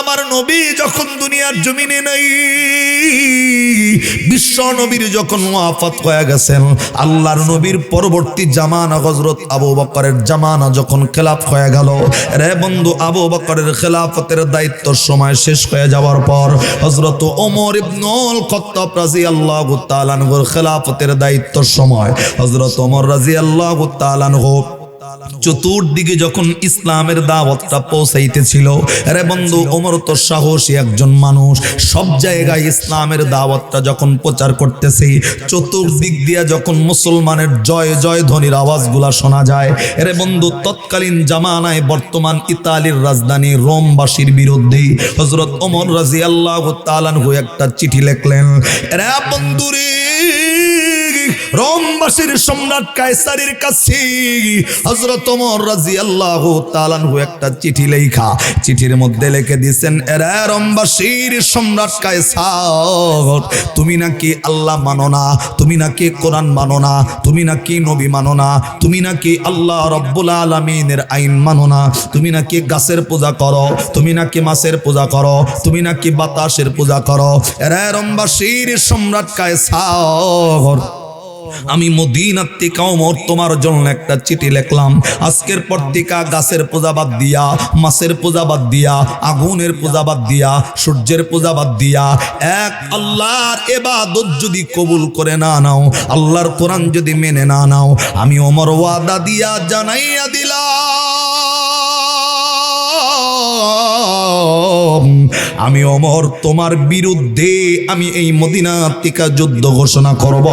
আমার নবী যখন দুনিয়ার জমিনে নাই, বিশ্ব নবীর যখন ওয়াফাত হয়ে গেছেন, আল্লাহর নবীর পরবর্তী জামানা হযরত আবু বকরের জামানা যখন খেলাফ হয়ে গেল, রে বন্ধু আবু বকরের খেলাফতের দায়িত্ব সময় শেষ হয়ে যাওয়ার পর হযরত ওমর ইবনুল খাত্তাব রাদিয়াল্লাহু তাআলা আনহুর খেলাফতের দায়িত্ব সময় হযরত ওমর রাদিয়াল্লাহু তাআলা আনহু চতুর্দিকে যখন ইসলামের দাওয়াতটা পৌঁছাইতেছিল, রে বন্ধু ওমর তো সাহসী একজন মানুষ, সব জায়গায় ইসলামের দাওয়াতটা যখন প্রচার করতেছে, চতুর্দিক দিয়ে যখন মুসলমানের জয় জয় ধ্বনির আওয়াজগুলা শোনা যায়, রে বন্ধু তৎকালীন জামানায় বর্তমান ইতালির রাজধানী রোমবাসীর বিরুদ্ধে হযরত ওমর রাদিয়াল্লাহু তাআলা আনহু একটা চিঠি লিখলেন। রে বন্ধুরে, রোমবাসীর সম্রাট কায়সারের কাছে হযরত ওমর রাদিয়াল্লাহু তাআলা আনহু একটা চিঠি লেখা, চিঠির মধ্যে লিখে দিয়েছেন, এরা রোমবাসীর সম্রাট কায়সার, তুমি নাকি আল্লাহ মানো না, তুমি নাকি কোরআন মানো না, তুমি নাকি নবী মানো না, তুমি নাকি আল্লাহ রাব্বুল আলামিনের আইন মানো না, তুমি নাকি গাছের পূজা করো, তুমি নাকি মাছের পূজা করো, তুমি নাকি বাতাসের পূজা করো। এরা রোমবাসীর সম্রাট কায়সার, আমি মদিনার থেকে ওমর তোমার জন্য একটা চিঠি লিখলাম, আজকের পর থেকে গাছের পূজা বাদ দিয়া, মাছের পূজা বাদ দিয়া, আগুনের পূজা বাদ দিয়া, সূর্যের পূজা বাদ দিয়া এক আল্লাহর ইবাদত যদি কবুল করে না নাও, আল্লাহর কোরআন যদি মেনে না নাও, আমি ওমর ওয়াদা দিয়া জানাইয়া দিলাম, আমি ওমর তোমার বিরুদ্ধে আমি এই মদিনা থেকে যুদ্ধ ঘোষণা করব।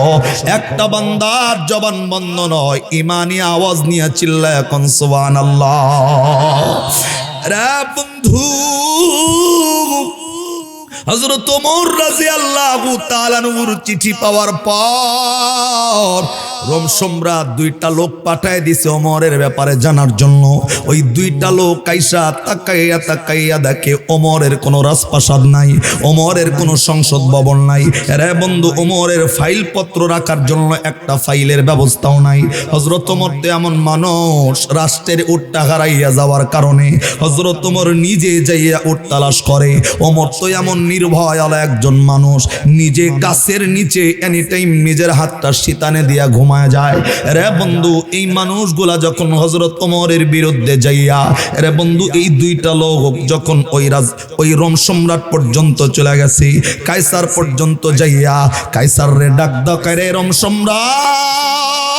একটা বান্দার জবান বন্ধ নয়, ঈমানি আওয়াজ নিয়ে চিল্লায় এখন সুবহানাল্লাহ। রে বন্ধু, হযরত ওমর রাদিয়াল্লাহু তাআলা আনহুর চিঠি পাওয়ার পর রোম সম্রাট দুইটা লোক পাঠায় দিছে ওমরের ব্যাপারে জানার জন্য। ওই দুইটা লোক কাইসা তাকাইয়া তাকাইয়া দেখে ওমরের কোনো রাজপ্রাসাদ নাই, ওমরের কোনো সংসদ ভবন নাই, রে বন্ধু ওমরের ফাইল পত্র রাখার জন্য একটা ফাইলের ব্যবস্থাও নাই। হযরত ওমর তো এমন মানুষ, রাষ্ট্রের উটটা হারাইয়া যাওয়ার কারণে হযরত ওমর নিজে যাইয়া উট তালাশ করে। ওমর তো এমন নির্ভয় একজন মানুষ, নিজে গাছের নিচে এনি টাইম নিজের হাতটা শীতানে দিয়া ঘুমায় যায়। রে বন্ধু, এই মানুষগুলা যখন হযরত ওমরের বিরুদ্ধে যাইয়া, রে বন্ধু এই দুইটা লোক যখন ওই রোম সম্রাট পর্যন্ত চলে গেছে, কায়সার পর্যন্ত যাইয়া কায়সার রে ডাক দাও, রে রোম সম্রাট,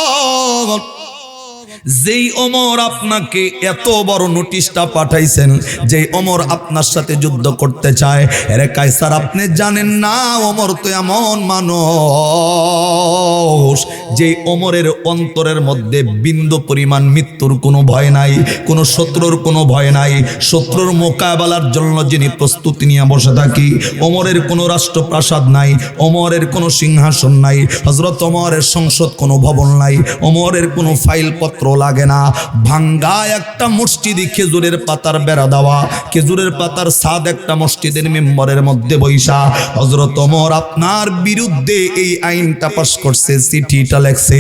যেই ওমর আপনাকে এত বড় নোটিশটা পাঠাইছেন, যে ওমর আপনার সাথে যুদ্ধ করতে চায়, রে কায়সার আপনি জানেন না ওমর তো এমন মানুষ যে ওমরের অন্তরের মধ্যে বিন্দু পরিমাণ মৃত্যুর কোনো ভয় নাই, কোনো শত্রুর কোনো ভয় নাই, শত্রুর মোকাবেলার জন্য যিনি প্রস্তুতি নিয়ে বসে থাকি। ওমরের কোনো রাষ্ট্রপ্রাসাদ নাই, ওমরের কোনো সিংহাসন নাই, হযরত ওমরের সংসদ কোনো ভবন নাই, ওমরের কোনো ফাইল পত্র লাগে না। ভাঙ্গা একটা মসজিদে খেজুরের পাতার বেড়া দেওয়া, খেজুরের পাতার ছাদ একটা মসজিদের মেম্বরের মধ্যে বৈশা হযরত ওমর আপনার বিরুদ্ধে এই আইনটা পাস করছে, চিঠিটা লেখছে।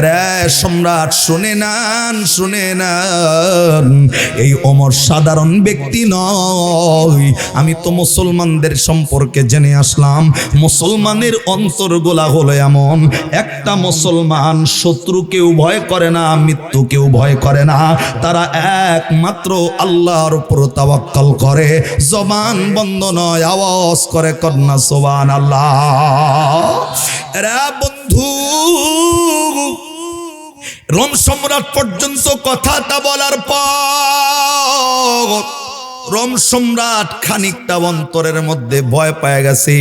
রে সম্রাট শুনে নেন, শুনে নেন, এই ওমর সাধারণ ব্যক্তি নয়, আমি তো মুসলমানদের সম্পর্কে জেনে আসলাম। মুসলমানের অন্তরগুলা হলো এমন, একটা মুসলমান শত্রুকেও ভয় করে না, মৃত্যু কেউ ভয় করে না, তারা একমাত্র আল্লাহর উপর তাওয়াক্কুল করে, জবান বন্ধ নয়, আওয়াজ করে কন্যা সুবহানাল্লাহ। রে বন্ধু, রোম সম্রাট পর্যন্ত কথাটা বলার পর রোম সম্রাট খানিকটা অন্তরের মধ্যে ভয় পেয়ে গেছে।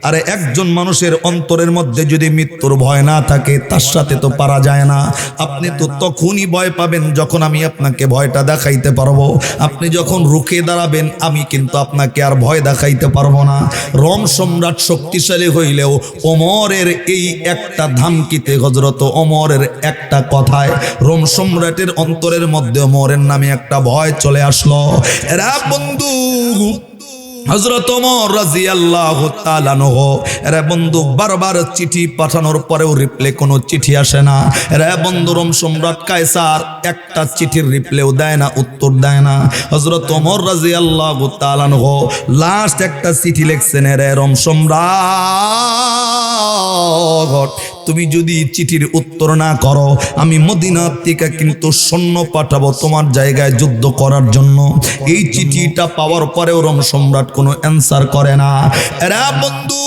আরে একজন মানুষের অন্তরের মধ্যে যদি মৃত্যুর ভয় না থাকে, তার সাথে তো পারা যায় না। আপনি তো তখনই ভয় পাবেন যখন আমি আপনাকে ভয়টা দেখাইতে পারবো। আপনি যখন রুখে দাঁড়াবেন, আমি কিন্তু আপনাকে আর ভয় দেখাইতে পারবো না। রোম সম্রাট শক্তিশালী হইলেও ওমরের এই একটা ধামকিতে, হযরত ওমরের একটা কথায় রোম সম্রাটের অন্তরের মধ্যে ওমরের নামে একটা ভয় চলে আসলো। এরা বন্ধু, হযরত ওমর রাদিয়াল্লাহু তাআলা আনহু রে বন্ধু বারবার চিঠি পাঠানোর পরেও রিপ্লাই কোনো চিঠি আসে না। রে বন্ধু রোম সম্রাট কায়সার একটা চিঠির রিপ্লাইও দেয় না, উত্তর দেয় না। হযরত ওমর রাদিয়াল্লাহু তাআলা আনহু লাস্ট একটা চিঠি লিখছেন, রে রোম সম্রাট তুমি যদি চিঠির উত্তর না করো আমি মদিনা থেকে কিন্তু সৈন্য পাঠাবো তোমার জায়গায় যুদ্ধ করার জন্য। এই চিঠিটা পাওয়ার পরেও রোম সম্রাট কোনো অ্যান্সার করে না। এরা বন্ধু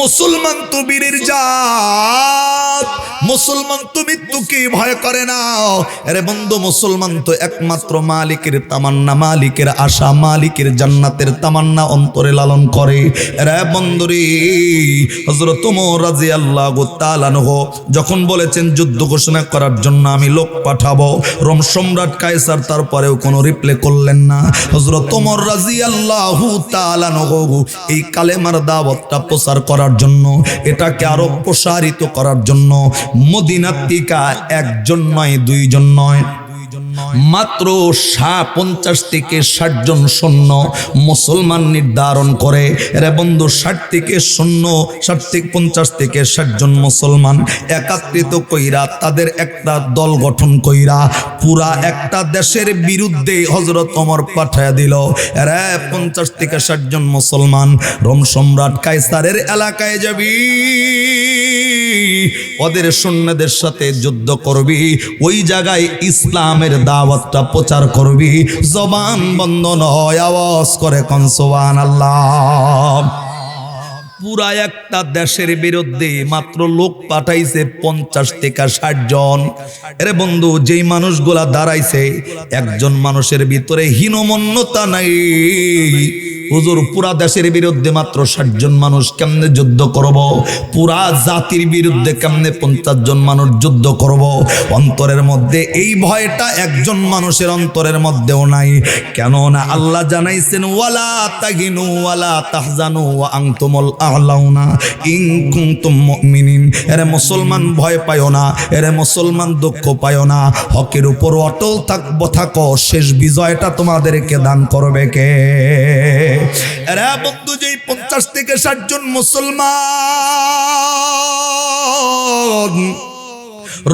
মুসলমান তো বীরের জাত, মুসলমান তো মৃত্যুকে ভয় করে না। আরে বন্ধু মুসলমান তো একমাত্র মালিকের তামান্না, মালিকের আশা, মালিকের জান্নাতের তামান্না অন্তরে লালন করে। আরে বন্ধুরে হযরত ওমর রাদিয়াল্লাহু তাআলা আনহু যখন বলেছেন যুদ্ধ ঘোষণা করার জন্য আমি লোক পাঠাবো, রোম সম্রাট কায়সার তারপরেও কোনো রিপ্লাই করলেন না। হযরত ওমর রাদিয়াল্লাহু তাআলা আনহু এই কালেমার দাওয়াতটা প্রচার করার জন্য, এটাকে আরো প্রসারিত করার জন্য মদিনা থেকে একজন নয়, দুইজন নয়, মাত্র 50 থেকে 60 জন সৈন্য মুসলমান নির্ধারণ করে। রে বন্ধু 60 থেকে 50 থেকে 60 জন মুসলমান একত্রিত কইরা তাদের একটা দল গঠন কইরা পুরা একটা দেশের বিরুদ্ধে হযরত ওমর পাঠায়া দিল। রে 50 থেকে 60 জন মুসলমান রোম সম্রাট কায়সারের এলাকায় যাবি, ওদের সৈন্যদের সাথে যুদ্ধ করবি, ওই জায়গায় ইসলামের দাওয়াতটা প্রচার করবি। জবান বন্ধ নয়, আওয়াজ করে কোন সুবহানাল্লাহ। পুরা একটা দেশের বিরুদ্ধে মাত্র লোক পাঠাইছে 50 থেকে 60 জন। আরে বন্ধু যেই মানুষগুলা দাঁড়াইছে একজন মানুষের ভিতরে হীনমন্যতা নাই। হুজুর পুরা দেশের বিরুদ্ধে মাত্র 60 জন মানুষ কেমনে যুদ্ধ করব, পুরা জাতির বিরুদ্ধে কেমনে 50 জন মানুষ যুদ্ধ করব। অন্তরের মধ্যে এই ভয়টা একজন মানুষের অন্তরের মধ্যেও নাই। কেন না আল্লাহ জানাইছেন ওয়ালা তাগিনু ওয়ালা তাহজানু ওয়া আনতুমুল আ'লাউনা ইন কুনতুম মুমিনিন। এরে মুসলমান ভয় পায়ো না, এরে মুসলমান দুঃখ পায়ো না, হকের উপর অটল থাকো, শেষ বিজয়টা তোমাদেরকে দান করবে কে? এরা বন্ধু যেই 50 থেকে 60 জন মুসলমান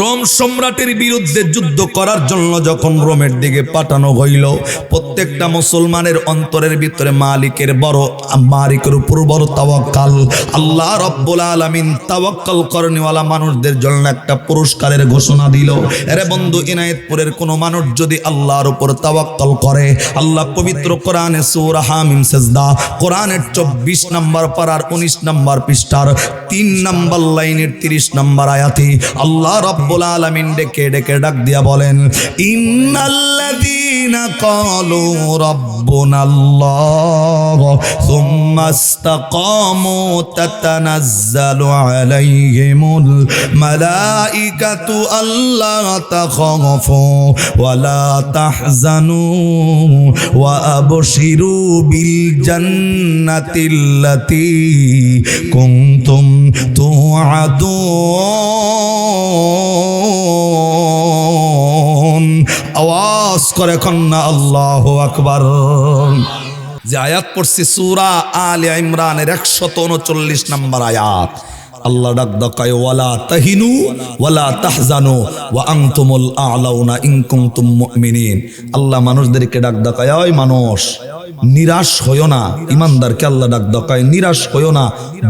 রোম সম্রাটের বিরুদ্ধে যুদ্ধ করার জন্য যখন রোমের দিকে পাঠানো হইল, প্রত্যেকটা মুসলমানের অন্তরের ভিতরে মালিকের উপর বড় তাওয়াক্কাল। আল্লাহ রাব্বুল আলামিন তাওয়াক্কাল করেনওয়ালা মানুষদের জন্য একটা পুরস্কারের ঘোষণা দিল। আরে বন্ধু ইনায়েতপুরের কোন মানুষ যদি আল্লাহর উপর তাওয়াক্কাল করে, আল্লাহ পবিত্র কোরআনে সূরা হামিম সিজদা কোরআনের 24 নম্বর পারার 19 নম্বর পৃষ্ঠার 3 নম্বর লাইনের 30 নম্বর আয়াতে আল্লাহ রব্বুল আলামিন ডেকে ডাক দিয়া বলেন, ইন্নাল্লাযীনা ক্বালু রাব্বুনাল্লাহ সুম্মা ইসতাকামু তাতানাজ্জালু আলাইহিমুল মালাইকাতু আল্লা তাখাফু ওয়া লা তাহজানু ওয়া আবশিরু বিল জান্নাতিল্লাতী কুনতুম তুআদুন। আওয়াজ করে কন্যা আল্লাহু আকবার। যে আয়াত পড়ছি সূরা আলে ইমরানের 139 নম্বর আয়াত, আল্লাহ ডাক দেয় ওয়ালা তাহিনু ওয়ালা তাহজানু ওয়া আনতুমুল আ'লাউনা ইন কুনতুম মুমিনিন। আল্লাহ মানুষদেরকে ডাক দেয়, ওই মানুষ নিরাশ হইও না। ইমানদারকে আল্লাহ ডাক দেয় নিরাশ হইও না,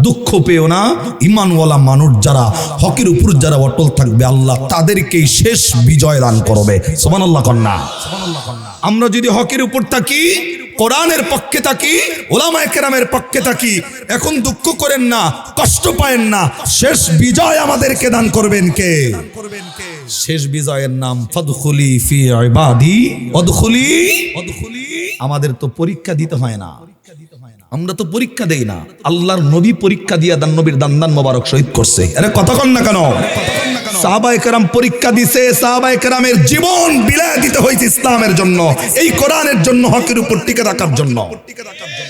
দুঃখ পেও না। ইমানওয়ালা মানুষ যারা হকের উপর যারা অটল থাকবে আল্লাহ তাদেরকেই শেষ বিজয় দান করবে। সুবহানাল্লাহ কন্যা। আমরা যদি হকের উপর থাকি, কোরআনের পক্ষে থাকি, উলামায়ে কেরামের পক্ষে থাকি, এখন দুঃখ করেন না, কষ্ট পায়েন না, শেষ বিজয় আমাদেরকে দান করবেন কে? শেষ বিজয়ের নাম ফাদখুলি ফি ইবাদি ওয়াদখুলি। আমাদের তো পরীক্ষা দিতে হয় না, আমরা তো পরীক্ষা দেই না। আল্লাহর নবী পরীক্ষা দিয়া দান, নবীর দান মোবারক শহীদ করছে। আরে কথা কন না কেন? সাহাবায়ে কেরাম পরীক্ষা দিছে, সাহাবায়ে কেরামের জীবন বিলায় দিতে হয়েছে ইসলামের জন্য, এই কোরআনের জন্য, হকের উপর টিকে থাকার জন্য।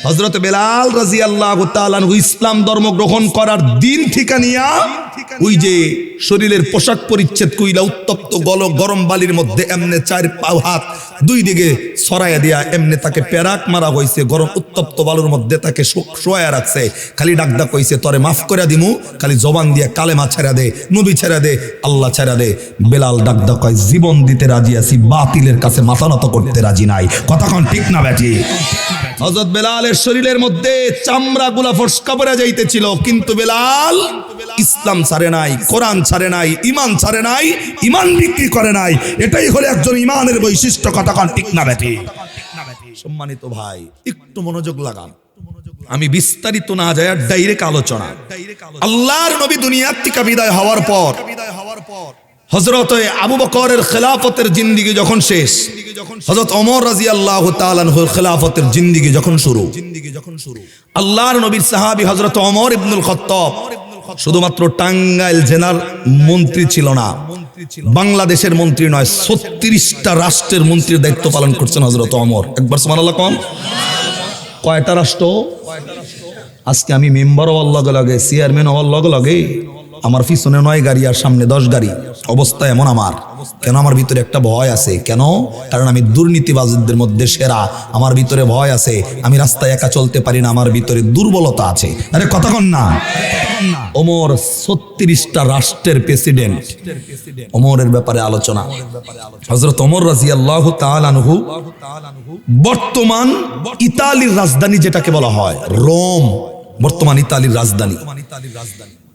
হযরত বেলাল রাদিয়াল্লাহু তাআলা আনহু ইসলাম ধর্ম গ্রহণ করার দিন থেকে নিয়া ওই যে শরীরের পোশাক পরিচ্ছেদ কইলা উত্তপ্ত গরম বালির মধ্যে এমনে চার পাও হাত দুই দিকে ছড়াইয়া দিয়া এমনে তাকে পেরাক মারা হইছে, গরম উত্তপ্ত বালুর মধ্যে তাকে শোয়া রাখছে। খালি ডাকদা কইছে তরে মাফ করে দিমু, খালি জবান দিয়া কালেমা ছেড়া দে, নবী ছেড়া দে, আল্লাহ ছেড়া দে। বেলাল ডাকদা কয় জীবন দিতে রাজি আছি, বাতিলের কাছে মাথা নত করতে রাজি নাই। কতক্ষণ ঠিক না ব্যাটি? হযরত বেলালের শরীরের মধ্যে চামড়া গুলা ফসকা পড়ে যাইতেছিল, কিন্তু বেলাল ইসলাম ছাড়ে নাই, কোরআন ছাড়ে নাই, ঈমান ছাড়ে নাই, ঈমান বিক্রি করে নাই। এটাই হলো একজন ঈমানের বৈশিষ্ট্য। কতক্ষণ ঠিক না ব্যাটি? সম্মানিত ভাই, একটু মনোযোগ লাগান। আমি বিস্তারিত না যায় ডাইরেক্ট আলোচনা। আল্লাহর নবী দুনিয়ার থেকে বিদায় হওয়ার পর হযরত আবু বকরের খেলাফতের জিন্দেগি যখন শেষ, হযরত ওমর রাদিয়াল্লাহু তাআলা আনহুর খেলাফতের জিন্দেগি যখন শুরু, আল্লাহর নবীর সাহাবী হযরত ওমর ইবনুল খাত্তাব শুধুমাত্র টাঙ্গাইল জেলার মন্ত্রী ছিল না, বাংলাদেশের মন্ত্রী নয়, 36টা রাষ্ট্রের মন্ত্রীর দায়িত্ব পালন করছেন হযরত ওমর। একবার সুবহানাল্লাহ কম। কয়টা রাষ্ট্র? আজকে আমি মেম্বার হওয়ার লগে লগে, চেয়ারম্যান হওয়ার লগে লগে আমার পিছনে 9 গাড়ি আর সামনে 10 গাড়ি। অবস্থা এমন আমার কেন? আমার ভিতরে একটা ভয় আছে। কেন? কারণ আমি দুর্নীতিবাজদের মধ্যে সেরা। আমার ভিতরে ভয় আছে। আমি রাস্তায় একা চলতে পারি না, আমার ভিতরে দুর্বলতা আছে। আরে কতক্ষণ না? ওমর 36টা রাষ্ট্রের প্রেসিডেন্ট। ওমরের ব্যাপারে আলোচনা। হযরত ওমর রাদিয়াল্লাহু তাআলা আনহু বর্তমান ইতালির রাজধানী যেটাকে বলা হয় রোম, বর্তমান ইতালির রাজধানী।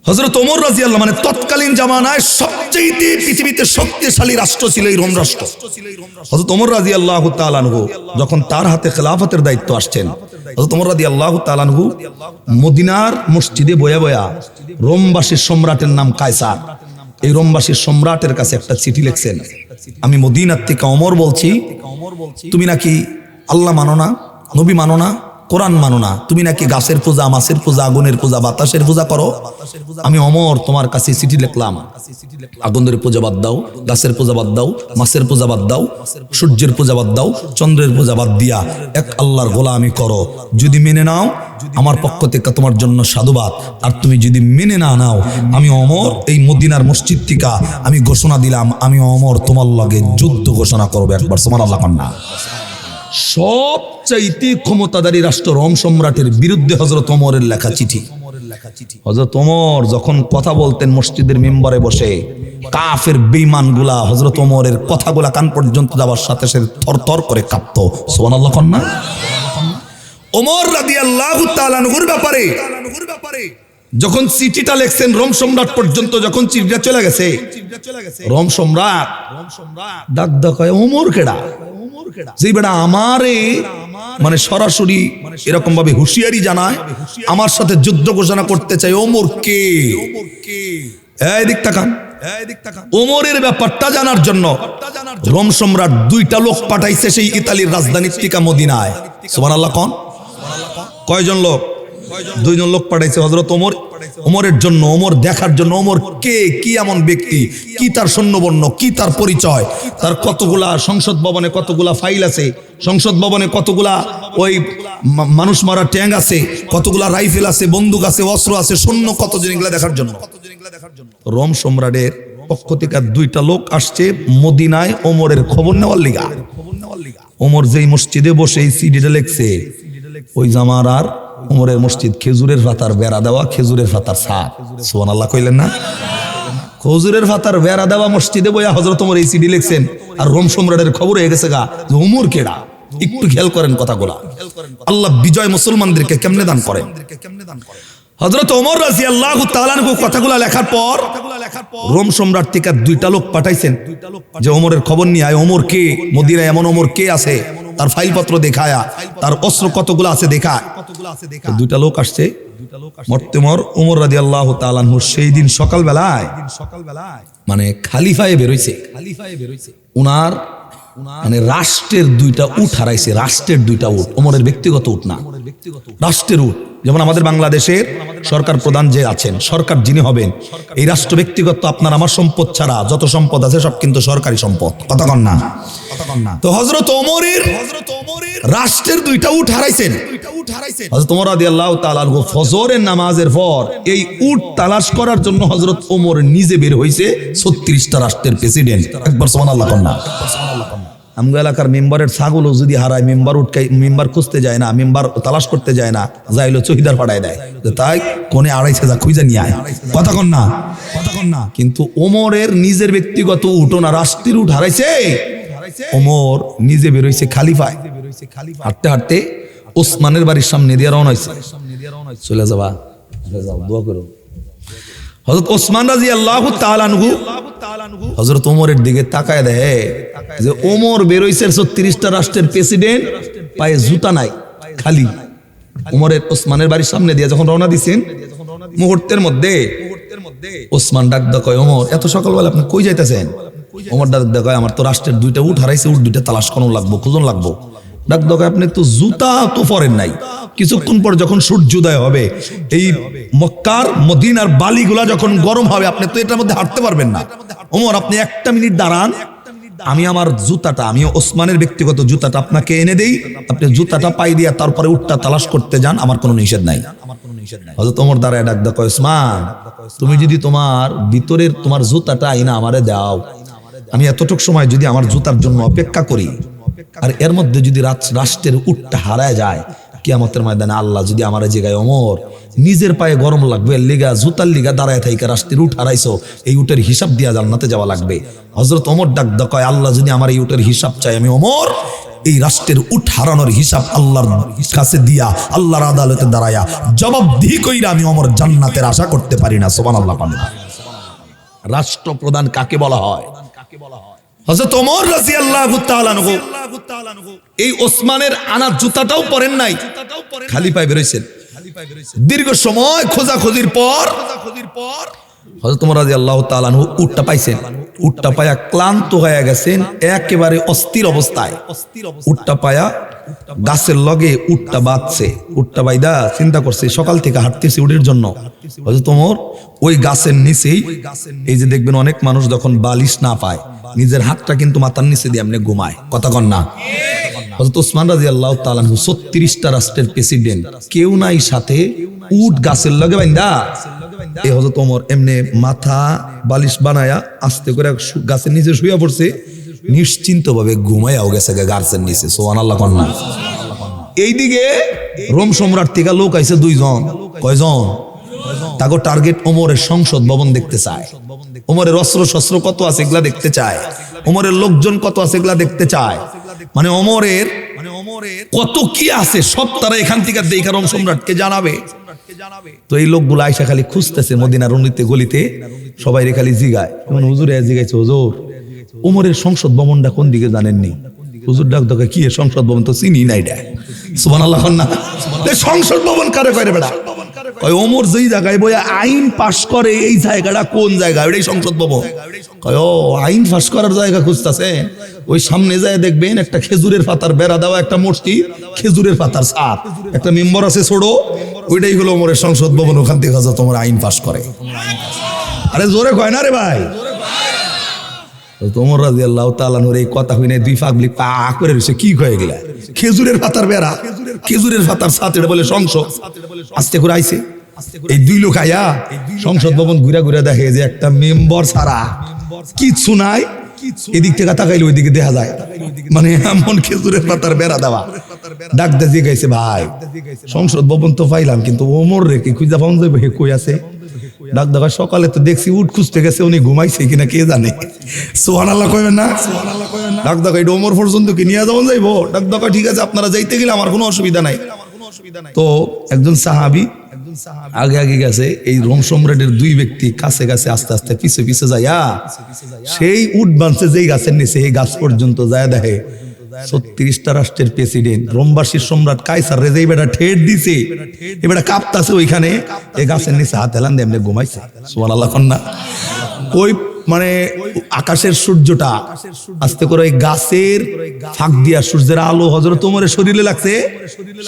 হযরত ওমর রাদিয়াল্লাহু মানে তৎকালীন জামানায় সবচেয়ে পৃথিবীতে শক্তিশালী রাষ্ট্র ছিল এই রোম রাষ্ট্র। হযরত ওমর রাদিয়াল্লাহু তাআলা আনহু যখন তার হাতে খেলাফতের দায়িত্ব আসছেন, হযরত ওমর রাদিয়াল্লাহু তাআলা আনহু মদিনার মসজিদে বয়া বয়া রোমবাসীর সম্রাটের নাম কায়সার, এই রোমবাসীর সম্রাটের কাছে একটা চিঠি লিখছেন। আমি মদিনার থেকে ওমর বলছি, তুমি নাকি আল্লাহ মানো না, নবী মানো না, কোরআন মানো না, তুমি নাকি গাছের পূজা, মাছের পূজা, আগুনের পূজা, বাতাসের পূজা করো। আমি ওমর তোমার কাছে চিঠি লিখলাম, আগুনের পূজা বাদ দাও, গাছের পূজা বাদ দাও, মাছের পূজা বাদ দাও, সূর্যের পূজা বাদ দাও, চন্দ্রের পূজা বাদ দিয়া এক আল্লাহর গোলামি করো। যদি মেনে নাও আমার পক্ষ থেকে তোমার জন্য সাধুবাদ, আর তুমি যদি মেনে না নাও, আমি ওমর এই মদিনার মসজিদ থেকে আমি ঘোষণা দিলাম, আমি ওমর তোমার লগে যুদ্ধ ঘোষণা করবো। একবার সুবহানাল্লাহ কন্যা। সবচাইতে ক্ষমতাধারী রাষ্ট্র রোম সম্রাটের বিরুদ্ধে হযরত ওমরের লেখা চিঠি। হযরত ওমর যখন কথা বলতেন মসজিদের মেম্বারে বসে, কাফের বেঈমানগুলা হযরত ওমরের কথাগুলা কান পর্যন্ত যাওয়ার সাথে সাথে থরথর করে কাঁপতো। সুবহানাল্লাহ কন্যা। ওমর রাদিয়াল্লাহু তাআলা আনহুর ব্যাপারে যখন চিঠিটা লিখছেন রোম সম্রাট পর্যন্ত, যখন চিঠিটা চলে গেছে, রোম সম্রাট ডাক কয় ওমর কেডা? যে বেটা আমারে মানে সরাসরি এরকম ভাবে হুঁশিয়ারি জানায়, আমার সাথে যুদ্ধ ঘোষণা করতে চাই, ওমর কে? এই দিক তাকান। ওমরের ব্যাপারটা জানার জন্য রোম সম্রাট 2টা লোক পাঠাইছে সেই ইতালির রাজধানী থেকে মদিনায়। সুবহানাল্লাহ কোন? কয়জন লোক? 2 জন লোক পাঠাইছে হযরত ওমর, ওমরের জন্য, ওমর দেখার জন্য ওমর কে, কি এমন ব্যক্তি, কি তার সৈন্যবর্ণ, কি তার পরিচয়, তার কতগুলা সংসদ ভবনে কতগুলা ফাইল আছে, সংসদ ভবনে কতগুলা ওই মানুষ মারা ট্যাঙ্ক আছে, কতগুলা রাইফেল আছে, বন্দুক আছে, অস্ত্র আছে, সৈন্য কত জিনিসগুলা দেখার জন্য রোম সম্রাটের পক্ষ থেকে 2টা লোক আসছে মদিনায় ওমরের খবর নেওয়ার লিগা। ওমর যেই মসজিদে বসে এই সিডিটা লিখছে, ওই জামানার ওমরের মসজিদ খেজুরের পাতার বেড়া দেওয়া, খেজুরের পাতার ছাদ। সুবহানাল্লাহ কইলেন না? খেজুরের পাতার বেড়া দেওয়া মসজিদে বইয়া হযরত ওমর এই সিডি লিখছেন, আর রোম সম্রাটের খবর হয়ে গেছে গা যে ওমর কেডা। একটু খেয়াল করেন কথাগুলা। আল্লাহ বিজয় মুসলমানদেরকে কেমনে দান করেন। হযরত ওমর রাদিয়াল্লাহু তাআলা আনহু কথাগুলা লেখার পর রোম সম্রাট থেকে 2টা লোক পাঠাইছেন যে ওমরের খবর নিয়ে আয়, ওমর কে, মদিনায় এমন ওমর কে আছে, তার ফাইলপত্র দেখায়া, তার অস্ত্র কতগুলো আছে দেখা। 2টা লোক আসছে। মর্তেমর ওমর রাদিয়াল্লাহু তাআলা আনহু সেই দিন সকালবেলায় মানে খালিফায়ে বেরোইছে। উনার মানে রাষ্ট্রের 2টা উট হারাইছে, রাষ্ট্রের 2টা উট, ওমরের ব্যক্তিগত উট না, রাষ্ট্রের উট। যেমন আমাদের বাংলাদেশের সরকার প্রধান যে আছেন, সরকার যিনি হবেন, এই রাষ্ট্র ব্যক্তিগত আপনার আমার সম্পদ ছাড়া যত সম্পদ আছে সব কিন্তু সরকারি সম্পদ। কতক্ষণ না? তো হযরত ওমরের রাষ্ট্রের 2টা উট হারাইছেন। হযরত ওমর রাদিয়াল্লাহু তাআলা আনহু ফজরের নামাজের পর এই উট তালাশ করার জন্য হযরত ওমর নিজে বের হইছে 36টা রাষ্ট্রের প্রেসিডেন্ট। একবার সুবহানাল্লাহ কন্যা। আমগো এলাকার মেম্বারের ছাগলও যদি হারায়, মেম্বার খুঁজতে যায় না, মেম্বার তালাশ করতে যায় না, যাইলো চহিদার পাঠায় দেয়, তাই কোনে 2.5 যা খুঁজে নিয়ে আয়। কথা কন না। কিন্তু ওমরের নিজের ব্যক্তিগত উট না, রাষ্ট্রের উট হারাইছে। ওমর নিজে বেরোইছে খালিফায়, হাঁটতে হাঁটতে ওসমানের বাড়ির সামনে দিয়ে রওনা হইছে। চলে যাবা, দোয়া করো। হযরত ওসমান রাদিয়াল্লাহু তাআলা আনহু হযরত ওমরের দিকে তাকায় দেখে যে ওমর বেরোইছে 36টা রাষ্ট্রের প্রেসিডেন্ট, পায়ে জুতা নাই, খালি। ওমরের ওসমানের বাড়ির সামনে দিয়ে যখন রওনা দিছেন, মুহূর্তের মধ্যে ওসমান ডাক দা কয়, ওমর এত সকালবেলা আপনি কই যাইতেছেন? ওমর ডাক দা কয়, আমার তো রাষ্ট্রের 2টা উট হারাইছে, উট 2টা তালাশ করানো লাগবো, খুঁজন লাগবো। ডাক দা কয়, আপনি তো জুতা তো পরেন নাই। কিছুক্ষণ পর যখন সূর্যোদয় হবে, এই মক্কার মদিনার বালিগুলা যখন গরম হবে, আপনি তো এটার মধ্যে হাঁটতে পারবেন না। ওমর আপনি 1 মিনিট দাঁড়ান, আমি আমার জুতাটা, আমি ওসমানের ব্যক্তিগত জুতাটা আপনাকে এনে দেই, আপনি জুতাটা পাই দিয়া তারপরে উটটা তালাশ করতে যান, আমার কোনো নিষেধ নাই। হযরত ওমর দাঁড়ায় ডাক দা কয়, ওসমান তুমি যদি তোমার ভিতরের তোমার জুতাটা আইনা আমারে দাও, আমি এতটুকু সময় যদি আমার জুতার জন্য অপেক্ষা করি, আর এর মধ্যে যদি রাষ্ট্রের উটটা হারায় যায়, কিয়ামতের ময়দানে আল্লাহ যদি আমার জায়গায়, ওমর নিজের পায়ে গরম লাগবে, লিগা জুতার লিগা দাঁড়ায় থাইকা রাষ্ট্রের উট হারাইছো, এই উটের হিসাব দিয়া জান্নাতে যাওয়া লাগবে। হযরত ওমর ডাক দা কয়, আল্লাহ যদি আমার এই উটের হিসাব চাই, আমি ওমর এই রাষ্ট্রের উট হারানোর হিসাব আল্লাহর কাছে দিয়া, আল্লাহর আদালতে দাঁড়ায়া জবাবদিহি কইরা আমি ওমর জান্নাতের আশা করতে পারি না। সুবহানাল্লাহ। রাষ্ট্রপ্রধান কাকে বলা হয়? হযরত ওমর রাদিয়াল্লাহু তাআলা আনহু এই ওসমানের আনা জুতাটাও পরেন নাই, খালি পায়ে বেরোইছেন। দীর্ঘ সময় খোঁজাখুঁজির পর হযরত ওমর রাদিয়াল্লাহু তাআলা আনহু উটটা পাইছেন। উটটা পায়া ক্লান্ত হয়ে গেছেন, একেবারে অস্থির অবস্থায়। উটটা পায়া গাছের লগে উটটা বাঁধছে, উটটা বাইদা চিন্তা করছে, সকাল থেকে হাঁটতেছে উটের জন্য। হযরত ওমর ওই গাছের নিচেই, এই যে দেখবেন অনেক মানুষ যখন বালিশ না পায়, নিজের হাতটা কিন্তু মাথার নিচে দিয়ে এমনি ঘুমায়। কথা কন না। হযরত ওসমান রাদিয়াল্লাহু তাআলা আনহু 36টা রাষ্ট্রের প্রেসিডেন্ট, কেউ নাই সাথে, উট গাছের লগে বাইন্দা এই হযরত ওমর এমনি মাথা বালিশ বানায়া আস্তে করে গাছের নিচে শুয়ে পড়ছে, নিশ্চিন্ত ভাবে ঘুমায়াও গেছে গাছের নিচে। সুবহানাল্লাহ কন্যা। এইদিকে রোম সম্রাট থেকে লোক আইছে 2 জন। কয়জন? তাকে টার্গেট ওমরের সংসদ ভবন দেখতে চায়, ওমরের অস্ত্র শস্ত্র কত আছে এগুলা দেখতে চায়, ওমরের লোকজন কত আছে এগুলা দেখতে চায়, মানে ওমরের কত কি আছে সব তারা এখান থেকে দেখে রোম সম্রাটকে জানাবে। তো এই লোকগুলো আইসা খালি খুঁজতেছে মদিনার অলিতে গলিতে, সবাই রে খালি জিগায়। যেমন হুজুরে জিগাইছে, হুজুর ওমরের সংসদ ভবনটা কোন দিকে জানেননি? হুজুর ডাক দোকা, কি সংসদ ভবন তো চিনি নাই। সুবহানাল্লাহ না। সংসদ ভবন কারে কয় রে বেটা? কয় ওমর যেই জায়গায় বইয়া আইন পাশ করে, এই জায়গাটা কোন জায়গা? ওইটাই সংসদ ভবন। কয় ও আইন পাশ করার জায়গা খুঁজতেছে, ওই সামনে যায় দেখবেন একটা খেজুরের পাতার বেড়া দেওয়া একটা মসজিদ, খেজুরের পাতার ছাদ, একটা মেম্বার আছে ছোট, ওইটাই হলো ওমরের সংসদ ভবন। ওখান থেকে তোমার আইন পাশ করে। আরে জোরে কয় না রে ভাই। ওমর রাদিয়াল্লাহু তাআলা আনহুর এই কথা হইনে 2 পাবলিক পা করে রইছে, কি কয় এগুলা? খেজুরের পাতার বেড়া, খেজুরের পাতার ছাদ, এটা বলে সংসদ। আস্তে করে আইছে এই 2 লোক আয়া সংসদ ভবন ঘুরা ঘুরা দেখে যে একটা মেম্বার ছাড়া কিছু নাই। এদিক থেকে তাকাইলে ওইদিকে দেখা যায়, মানে এমন খেজুরের পাতার বেড়া দেওয়া। ডাক দিয়ে জিজ্ঞাসা, ভাই সংসদ ভবন তো পাইলাম, কিন্তু ওমর রে কি খুঁজা পাওয়া যাবে? হে কই আছে? ডাক দেখা, সকালে তো দেখছি উঠ খুঁজতে গেছে, উনি ঘুমাইছে কিনা কে জানে। সুবহানাল্লাহ কইবেন না? ডাক দেখা, এটা ওমর পর্যন্ত কি নিয়ে যাওয়া যাইবো? ডাক দেখা, ঠিক আছে আপনারা যাইতে গেলে আমার কোনো অসুবিধা নাই। তো একজন সাহাবী আগে আগে গেছে, এই রোম সম্রাটের 2 ব্যক্তি কাছে কাছে আস্তে আস্তে পিছে পিছে যাইয়া সেই উট বানছে যেই গাছের নিচে, এই গাছ পর্যন্ত যায় দেখে 36টা রাষ্ট্রের প্রেসিডেন্ট, রোমবাসীর সম্রাট কাইসার রে যেই বেটা ঠেট দিছে, এই বেটা কাঁপতাছে ওইখানে, এই গাছের নিচে হাত হেলান দিয়ে এমনি ঘুমাইছে। সুবহানাল্লাহ কন্যা। ওই মানে আকাশের সূর্যটা আস্তে করে ওই গাছের ফাঁক দিয়া সূর্যের আলো হযরত ওমরের শরীরে লাগছে,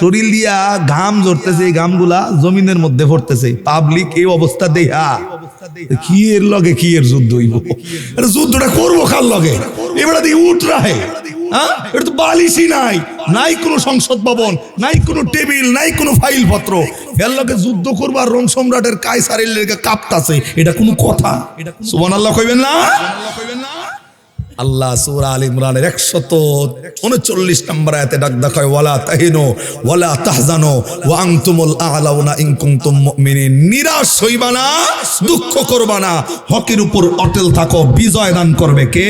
শরীর দিয়া ঘাম ঝরতেছে, এই ঘামগুলা জমিনের মধ্যে পড়তেছে। পাবলিক এই অবস্থা দেয়া কি এর লগে কি এর যুদ্ধ হইব? যুদ্ধটা করবো কার লগে? এবার দিকে উঠ রাহে হ্যাঁ, এটা তো বালিশই নাই, নাই কোনো সংসদ ভবন, নাই কোনো টেবিল, নাই কোনো ফাইল পত্র। এল্লাহকে যুদ্ধ করবার রোম সম্রাটের কায়সারের লেগে কাঁপতাছে, এটা কোনো কথা? সুবহানাল্লাহ কইবেন না? আল্লাহ সূরা আল ইমরানের 139 নম্বর আয়াতে ডাক দেখায়, ওয়ালা তাহিনু ওয়ালা তাহজানু ওয়া আনতুমুল আ'লাউনা ইন কুনতুম মুমিনিন। নিরাশ হইবা না, দুঃখ করবা না, হকের উপর অটল থাকো, বিজয় দান করবে কে?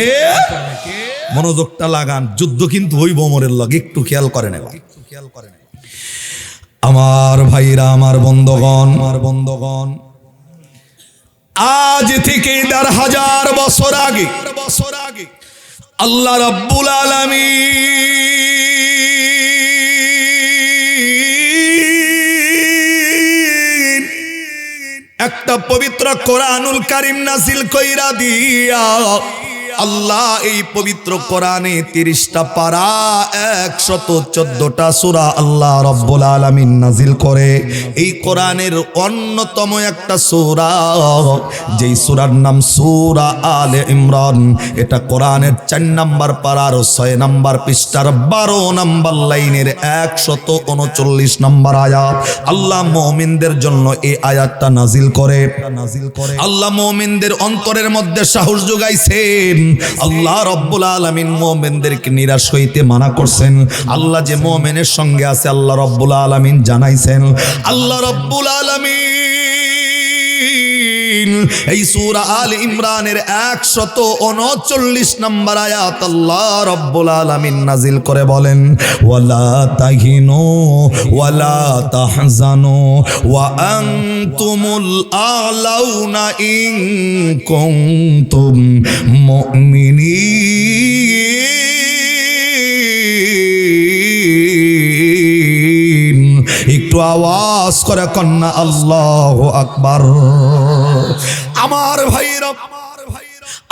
মনোযোগটা লাগান, যুদ্ধ কিন্তু হইব ওমরের লগে, একটু খেয়াল করে নেবা। আমার ভাইরা, আমার বন্ধুগণ, আজ থেকে ১,৫০০ বছর আগে আল্লাহ রাব্বুল আলামিন একটা পবিত্র কোরআনুল কারীম নাযিল কইরা দিয়া, আল্লাহ এই পবিত্র কোরআনে 30টা পারা 114টা সূরা আল্লাহ রাব্বুল আলামিন নাযিল করে। এই কোরআনের অন্যতম একটা সূরা, যেই সূরার নাম সূরা আলে ইমরান। এটা কোরআনের 4 নাম্বার পারার 6 নাম্বার পৃষ্ঠার 12 নাম্বার লাইনের 139 নাম্বার আয়াত। আল্লাহ মুমিনদের জন্য এই আয়াতটা নাযিল করে। আল্লাহ মুমিনদের অন্তরের মধ্যে সাহস যোগাইছেন। আল্লাহ রাব্বুল আলামিন মুমিনদেরকে নিরাশ হইতে মানা করছেন। আল্লাহ যে মুমিনের সঙ্গে আছে আল্লাহ রাব্বুল আলামিন জানাইছেন। আল্লাহ রাব্বুল আলামিন এই সূরা আলে ইমরানের 139 নম্বর আয়াত আল্লাহ রাব্বুল আলামিন নাযিল করে বলেন, ওয়ালা তাহিনু ওয়ালা তাহজানু ওয়া আনতুমুল আ'লাউনা ইন কুনতুম মুমিনিন। একটু আওয়াজ করে কন্যা আল্লাহু আকবার। আমার ভাইরা,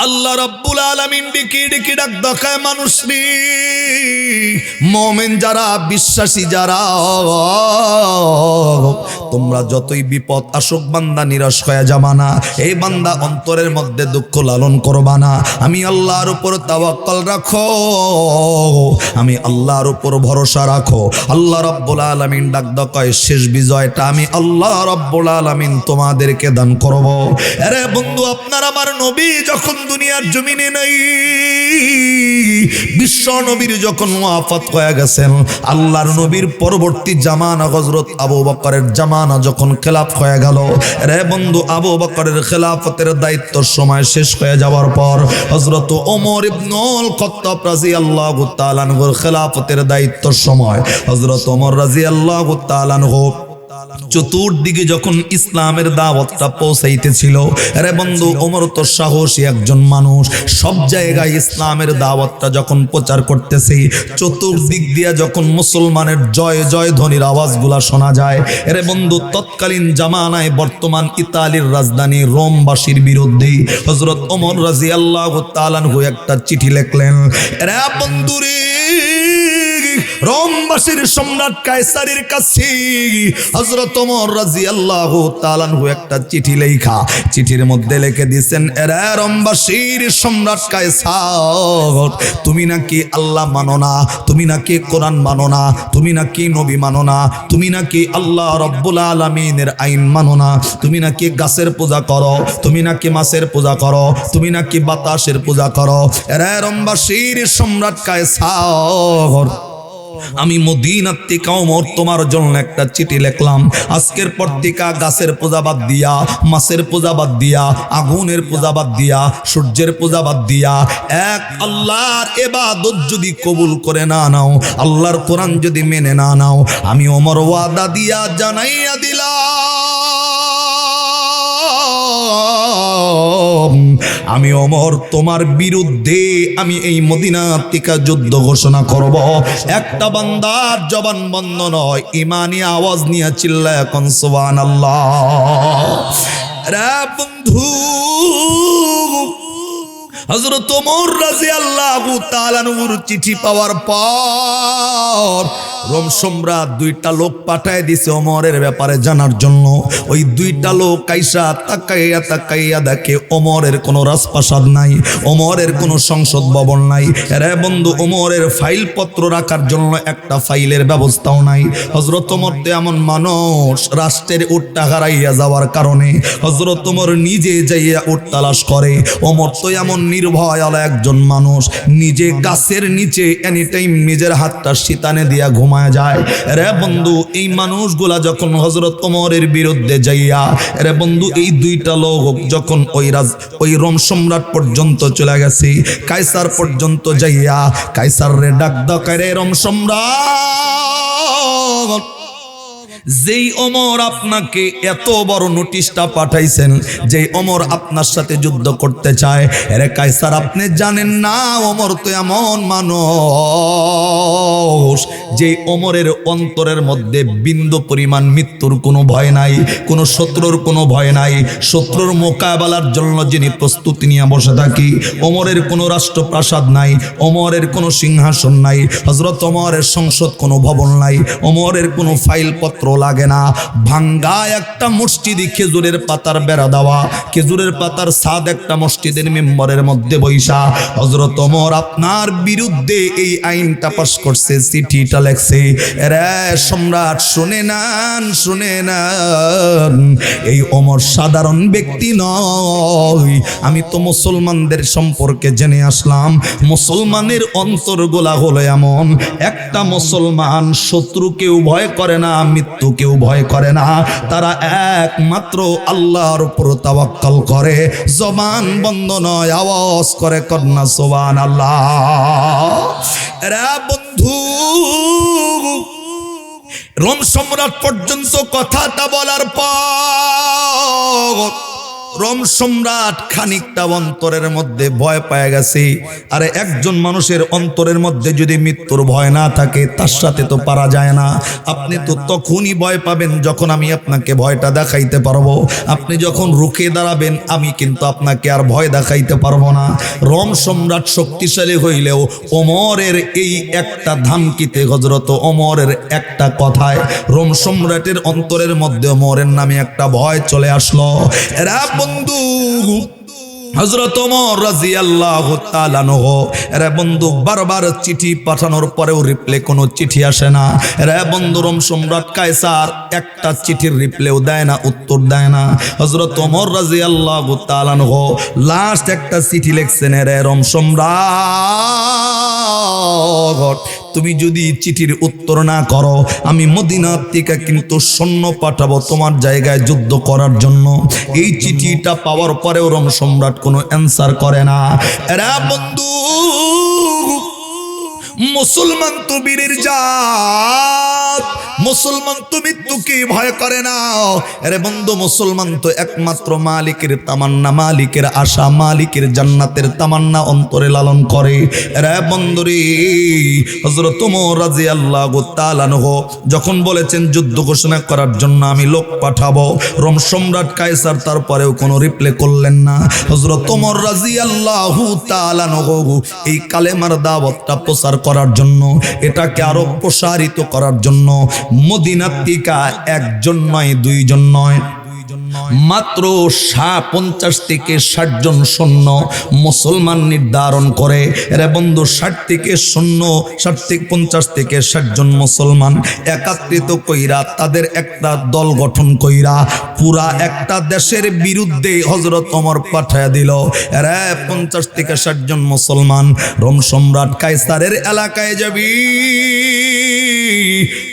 আল্লাহ রাব্বুল আলামিন ডেকে ডেকে ডাক দেখায় মানুষ রে, মুমিন যারা, বিশ্বাসী যারা, তোমরা যতই বিপদ আসুক বান্দা নিরাশ হয়ে যাবা না। এই বান্দা অন্তরের মধ্যে দুঃখ লালন করবা না। আমি আল্লাহর উপর তাওয়াক্কুল রাখো, আমি আল্লাহর উপর ভরসা রাখো। আল্লাহ রাব্বুল আলামিন ডাক দেখায় শেষ বিজয়টা আমি আল্লাহ রাব্বুল আলামিন তোমাদেরকে দান করব। আরে বন্ধু, আপনার আমার নবী যখন দুনিয়ার জমিনে নাই, বিশ্ব নবীর যখন ওয়াফাত হয়ে গেছেন, আল্লাহর নবীর পরবর্তী জামানা হযরত আবু বকরের জামানা যখন খেলাফ হয়ে গেল, রে বন্ধু, আবু বকরের খেলাফতের দায়িত্ব সময় শেষ হয়ে যাওয়ার পর হযরত ওমর ইবনুল খাত্তাব রাদিয়াল্লাহু তাআলা আনহুর খেলাফতের দায়িত্ব সময় হযরত ওমর রাদিয়াল্লাহু তাআলা আনহু চতুর্দিকে যখন ইসলামের দাওয়াতটা পৌঁছাইতেছিল, আরে বন্ধু, ওমর তো সাহসী একজন মানুষ, সব জায়গায় ইসলামের দাওয়াতটা যখন প্রচার করতেছে, চতুর্দিক দিয়ে যখন মুসলমানের জয় জয় ধ্বনির আওয়াজগুলা শোনা যায়, আরে বন্ধু, তৎকালীন জামানায় বর্তমান ইতালির রাজধানী রোমবাসীর বিরুদ্ধে হযরত ওমর রাদিয়াল্লাহু তাআলা আনহু একটা চিঠি লিখলেন। আরে বন্ধু রে, রোমবাসীর সম্রাট কায়সারের কাছে হযরত ওমর রাদিয়াল্লাহু তাআলা আনহু একটা চিঠি লেখা, চিঠির মধ্যে লিখে দিয়েছেন, এরা রোমবাসীর সম্রাট কায়সার, তুমি নাকি আল্লাহ মানো না, তুমি নাকি কোরআন মানো না, তুমি নাকি নবী মানো না, তুমি নাকি আল্লাহ রাব্বুল আলামিনের আইন মানো না, তুমি নাকি গাছের পূজা করো, তুমি নাকি মাছের পূজা করো, তুমি নাকি বাতাসের পূজা করো। এরা রোমবাসীর সম্রাট কায়সার, আমি মদিনা থেকে ওমর তোমার জন্য একটা চিঠি লিখলাম। আজকের পর থেকে গাছের পূজা বাদ দিয়া, মাছের পূজা বাদ দিয়া, আগুনের পূজা বাদ দিয়া, সূর্যের পূজা বাদ দিয়া এক আল্লাহর ইবাদত যদি কবুল করে না নাও, আল্লাহর কোরআন যদি মেনে না নাও, আমি ওমর ওয়াদা দিয়া জানাইয়া দিলাম, আমি ওমর তোমার বিরুদ্ধে আমি এই মদিনা থেকে যুদ্ধ ঘোষণা করব। একটা বান্দার জবান বন্ধ নয়, ইমানি আওয়াজ নিয়ে চিল্লায় এখন সুবহানাল্লাহ। রে বন্ধু, হযরত ওমর রাদিয়াল্লাহু তাআলা আনহুর চিঠি পাওয়ার পর রোম সম্রাট দুইটা লোক পাঠায় দিছে ওমরের ব্যাপারে জানার জন্য। ওই দুইটা লোক কাইসা তাকাইয়া দেখে ওমরের কোনো রাজপ্রাসাদ নাই, ওমরের কোনো সংসদ ভবন নাই। রে বন্ধু, ওমরের ফাইল পত্র রাখার জন্য একটা ফাইলের ব্যবস্থাও নাই। হযরত ওমর তো এমন মানুষ, রাষ্ট্রের উটটা হারাইয়া যাওয়ার কারণে হযরত ওমর নিজে যাইয়া উট তালাশ করে। ওমর তো এমন নির্ভয় আলা একজন মানুষ, নিজে গাছের নিচে এনি টাইম নিজের হাতটা শীতানে দিয়া ঘুমায় যায়। রে বন্ধু, এই মানুষগুলা যখন হযরত ওমরের বিরুদ্ধে যাইয়া, রে বন্ধু, এই দুইটা লোক যখন ওই রোম সম্রাট পর্যন্ত চলে গেছে, কাইসার পর্যন্ত যাইয়া কাইসার রে ডাক দকারে রোম সম্রাট, যেই ওমর আপনাকে এত বড় নোটিশটা পাঠাইছেন, যেই ওমর আপনার সাথে যুদ্ধ করতে চায়, আরে কাইসার আপনি জানেন না ওমর তো এমন মানুষ যে ওমরের অন্তরের মধ্যে বিন্দু পরিমাণ মৃত্যুর কোনো ভয় নাই, কোনো শত্রুর কোনো ভয় নাই। শত্রুর মোকাবেলার জন্য যিনি প্রস্তুতি নিয়ে বসে থাকি, ওমরের কোনো রাষ্ট্রপ্রাসাদ নাই, ওমরের কোনো সিংহাসন নাই, হযরত ওমরের সংসদ কোনো ভবন নাই, ওমরের কোনো ফাইল পত্র লাগে না। ভাঙ্গা একটা মসজিদে খেজুরের পাতার বেড়া দেওয়া, খেজুরের পাতার ছাদ একটা মসজিদের মেম্বরের মধ্যে বৈশা হযরত ওমর আপনার বিরুদ্ধে এই আইনটা পাশ করছে, চিঠিটা লেখছে। রে সম্রাট শুনে নেন, এই ওমর সাধারণ ব্যক্তি নয়। আমি তো মুসলমানদের সম্পর্কে জেনে আসলাম, মুসলমানের অন্তরগুলা হলো এমন, একটা মুসলমান শত্রুকেও ভয় করে না, মৃত্যুকেও ভয় করে না। তারা একমাত্র আল্লাহর উপর তাওয়াক্কুল করে, জবান বন্ধ নয়, আওয়াজ করে কন্যা সুবহানাল্লাহ। রে বন্ধু, রোম সম্রাট পর্যন্ত কথাটা বলার পর রোম সম্রাট খানিকটা অন্তরের মধ্যে ভয় পেয়ে গেছে। আরে একজন মানুষের অন্তরের মধ্যে যদি মৃত্যুর ভয় না থাকে, তার সাথে তো পারা যায় না। আপনি তো তখনই ভয় পাবেন যখন আমি আপনাকে ভয়টা দেখাইতে পারবো। আপনি যখন রুখে দাঁড়াবেন, আমি কিন্তু আপনাকে আর ভয় দেখাইতে পারবো না। রোম সম্রাট শক্তিশালী হইলেও ওমরের এই একটা ধামকিতে, হযরত ওমরের একটা কথায় রোম সম্রাটের অন্তরের মধ্যে ওমরের নামে একটা ভয় চলে আসলো। এরা বন্ধু, হযরত ওমর রাদিয়াল্লাহু তাআলা আনহু, রে বন্ধু, বারবার চিঠি পাঠানোর পরেও রিপ্লে কোনো চিঠি আসে না। রে বন্ধু, রোম সম্রাট কায়সার একটা চিঠির রিপ্লেও দেয় না, উত্তর দেয় না। হযরত ওমর রাদিয়াল্লাহু তাআলা আনহু লাস্ট একটা চিঠি লিখছেন, রে রোম সম্রাট, তুমি যদি চিঠির উত্তর না করো, আমি মদিনা থেকে কিন্তু সৈন্য পাঠাবো তোমার জায়গায় যুদ্ধ করার জন্য। এই চিঠিটা পাওয়ার পরেও রোম সম্রাট কোনো অ্যান্সার করে না। এরা বন্ধু, মুসলমান তো বীরের জাত, মুসলমান তো মৃত্যুকে ভয় করে না। আরে বন্ধু, মুসলমান তো একমাত্র মালিকের তামান্না, মালিকের আশা, মালিকের জান্নাতের তামান্না অন্তরে লালন করে। আরে বন্ধুরে, হযরত ওমর রাদিয়াল্লাহু তাআলা আনহু যখন বলেছেন যুদ্ধ ঘোষণা করার জন্য আমি লোক পাঠাবো, রোম সম্রাট কায়সার তারপরেও কোনো রিপ্লে করলেন না। হযরত ওমর রাদিয়াল্লাহু তাআলা আনহু এই কালেমার দাওয়াতটা প্রচার করার জন্য, এটাকে আরো প্রসারিত করার জন্য মদিনা থেকে একজন নয়, দুইজন নয়, মাত্র 50 থেকে 60 জন সৈন্য মুসলমান নির্ধারণ করে। রে বন্ধু, 60 থেকে 50 থেকে 60 জন মুসলমান একত্রিত কইরা তাদের একটা দল গঠন কইরা পুরা একটা দেশের বিরুদ্ধে হযরত ওমর পাঠায় দিল। রে 50 থেকে 60 জন মুসলমান রোম সম্রাট কায়সারের এলাকায় যাবি,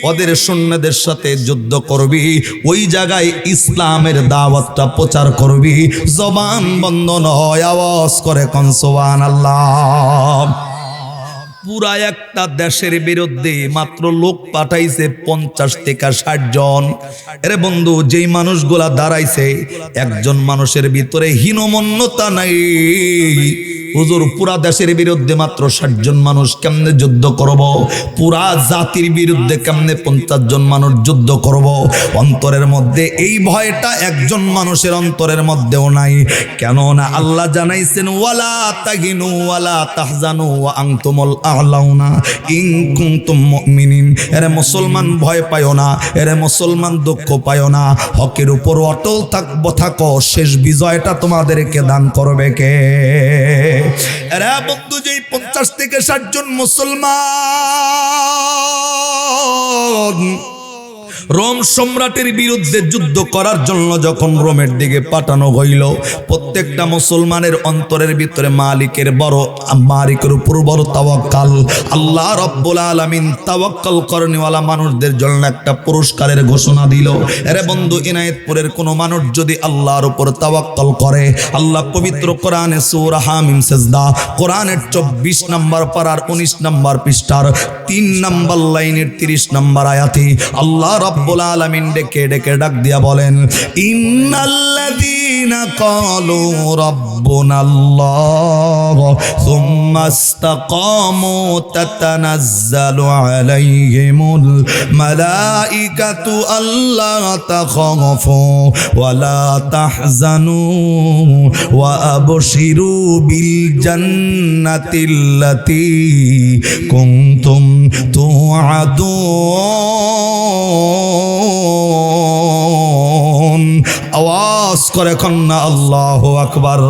ওদের সৈন্যদের সাথে যুদ্ধ করবি, ওই জায়গায় ইসলামের দাওয়াতটা প্রচার করবি, জবান বন্ধ নয়, আওয়াজ করে কোন সুবহানাল্লাহ। পুরা একটা দেশের বিরুদ্ধে মাত্র লোক পাঠাইছে 50 থেকে 60 জন। এরে বন্ধু, যেই মানুষগুলা দাঁড়াইছে, একজন মানুষের ভিতরে হীনমন্যতা নাই, হুজুর পুরা দেশের বিরুদ্ধে মাত্র 60 জন মানুষ কেমনে যুদ্ধ করব, পুরা জাতির বিরুদ্ধে কেমনে 50 জন মানুষ যুদ্ধ করব। অন্তরের মধ্যে এই ভয়টা একজন মানুষের অন্তরের মধ্যেও নাই। কেন না আল্লাহ জানাইছেন ওয়ালা তাগিনু ওয়ালা তাহজানু ওয়া আনতুমুল আ'লাউনা ইন কুনতুম মুমিনিন। এরে মুসলমান ভয় পায়ো না, এরে মুসলমান দুঃখ পায়ো না, হকের উপর অটল থাকো, শেষ বিজয়টা তোমাদেরকে দান করবে কে? এরা বন্ধু যেই 50 থেকে 60 জন মুসলমান রোম সম্রাটের বিরুদ্ধে যুদ্ধ করার জন্য যখন রোমের দিকে পাঠানো হইল, প্রত্যেকটা মুসলমানের অন্তরের ভিতরে মালিকের উপর বড় তাওয়াক্কাল। আল্লাহ রাব্বুল আলামিন তাওয়াক্কাল করনেওয়ালা মানুষদের জন্য একটা পুরস্কারের ঘোষণা দিল। আরে বন্ধু, ইনায়েতপুরের কোন মানুষ যদি আল্লাহর উপর তাওয়াক্কাল করে, আল্লাহ পবিত্র কোরআনে সূরা হামিম সেজদা কোরআনের 24 নম্বর পারার 19 নম্বর পৃষ্ঠার 3 নম্বর লাইনের 30 নম্বর আয়াতে আল্লাহ রব্বুল আলামিন ডেকে ডাক দিয়া বলেন, ইন্নাল্লাযীনা ক্বালু রাব্বুনাল্লাহ সুম্মা ইসতাকামু তাতানাজ্জালু আলাইহিমুল মালাইকাতু আল্লা তাখাফু ওয়া লা তাহজানু ওয়া আবশিরু বিল জান্নাতিল্লাতী কুনতুম তুআদুন। আওয়াজ করে কন্না আল্লাহু আকবার।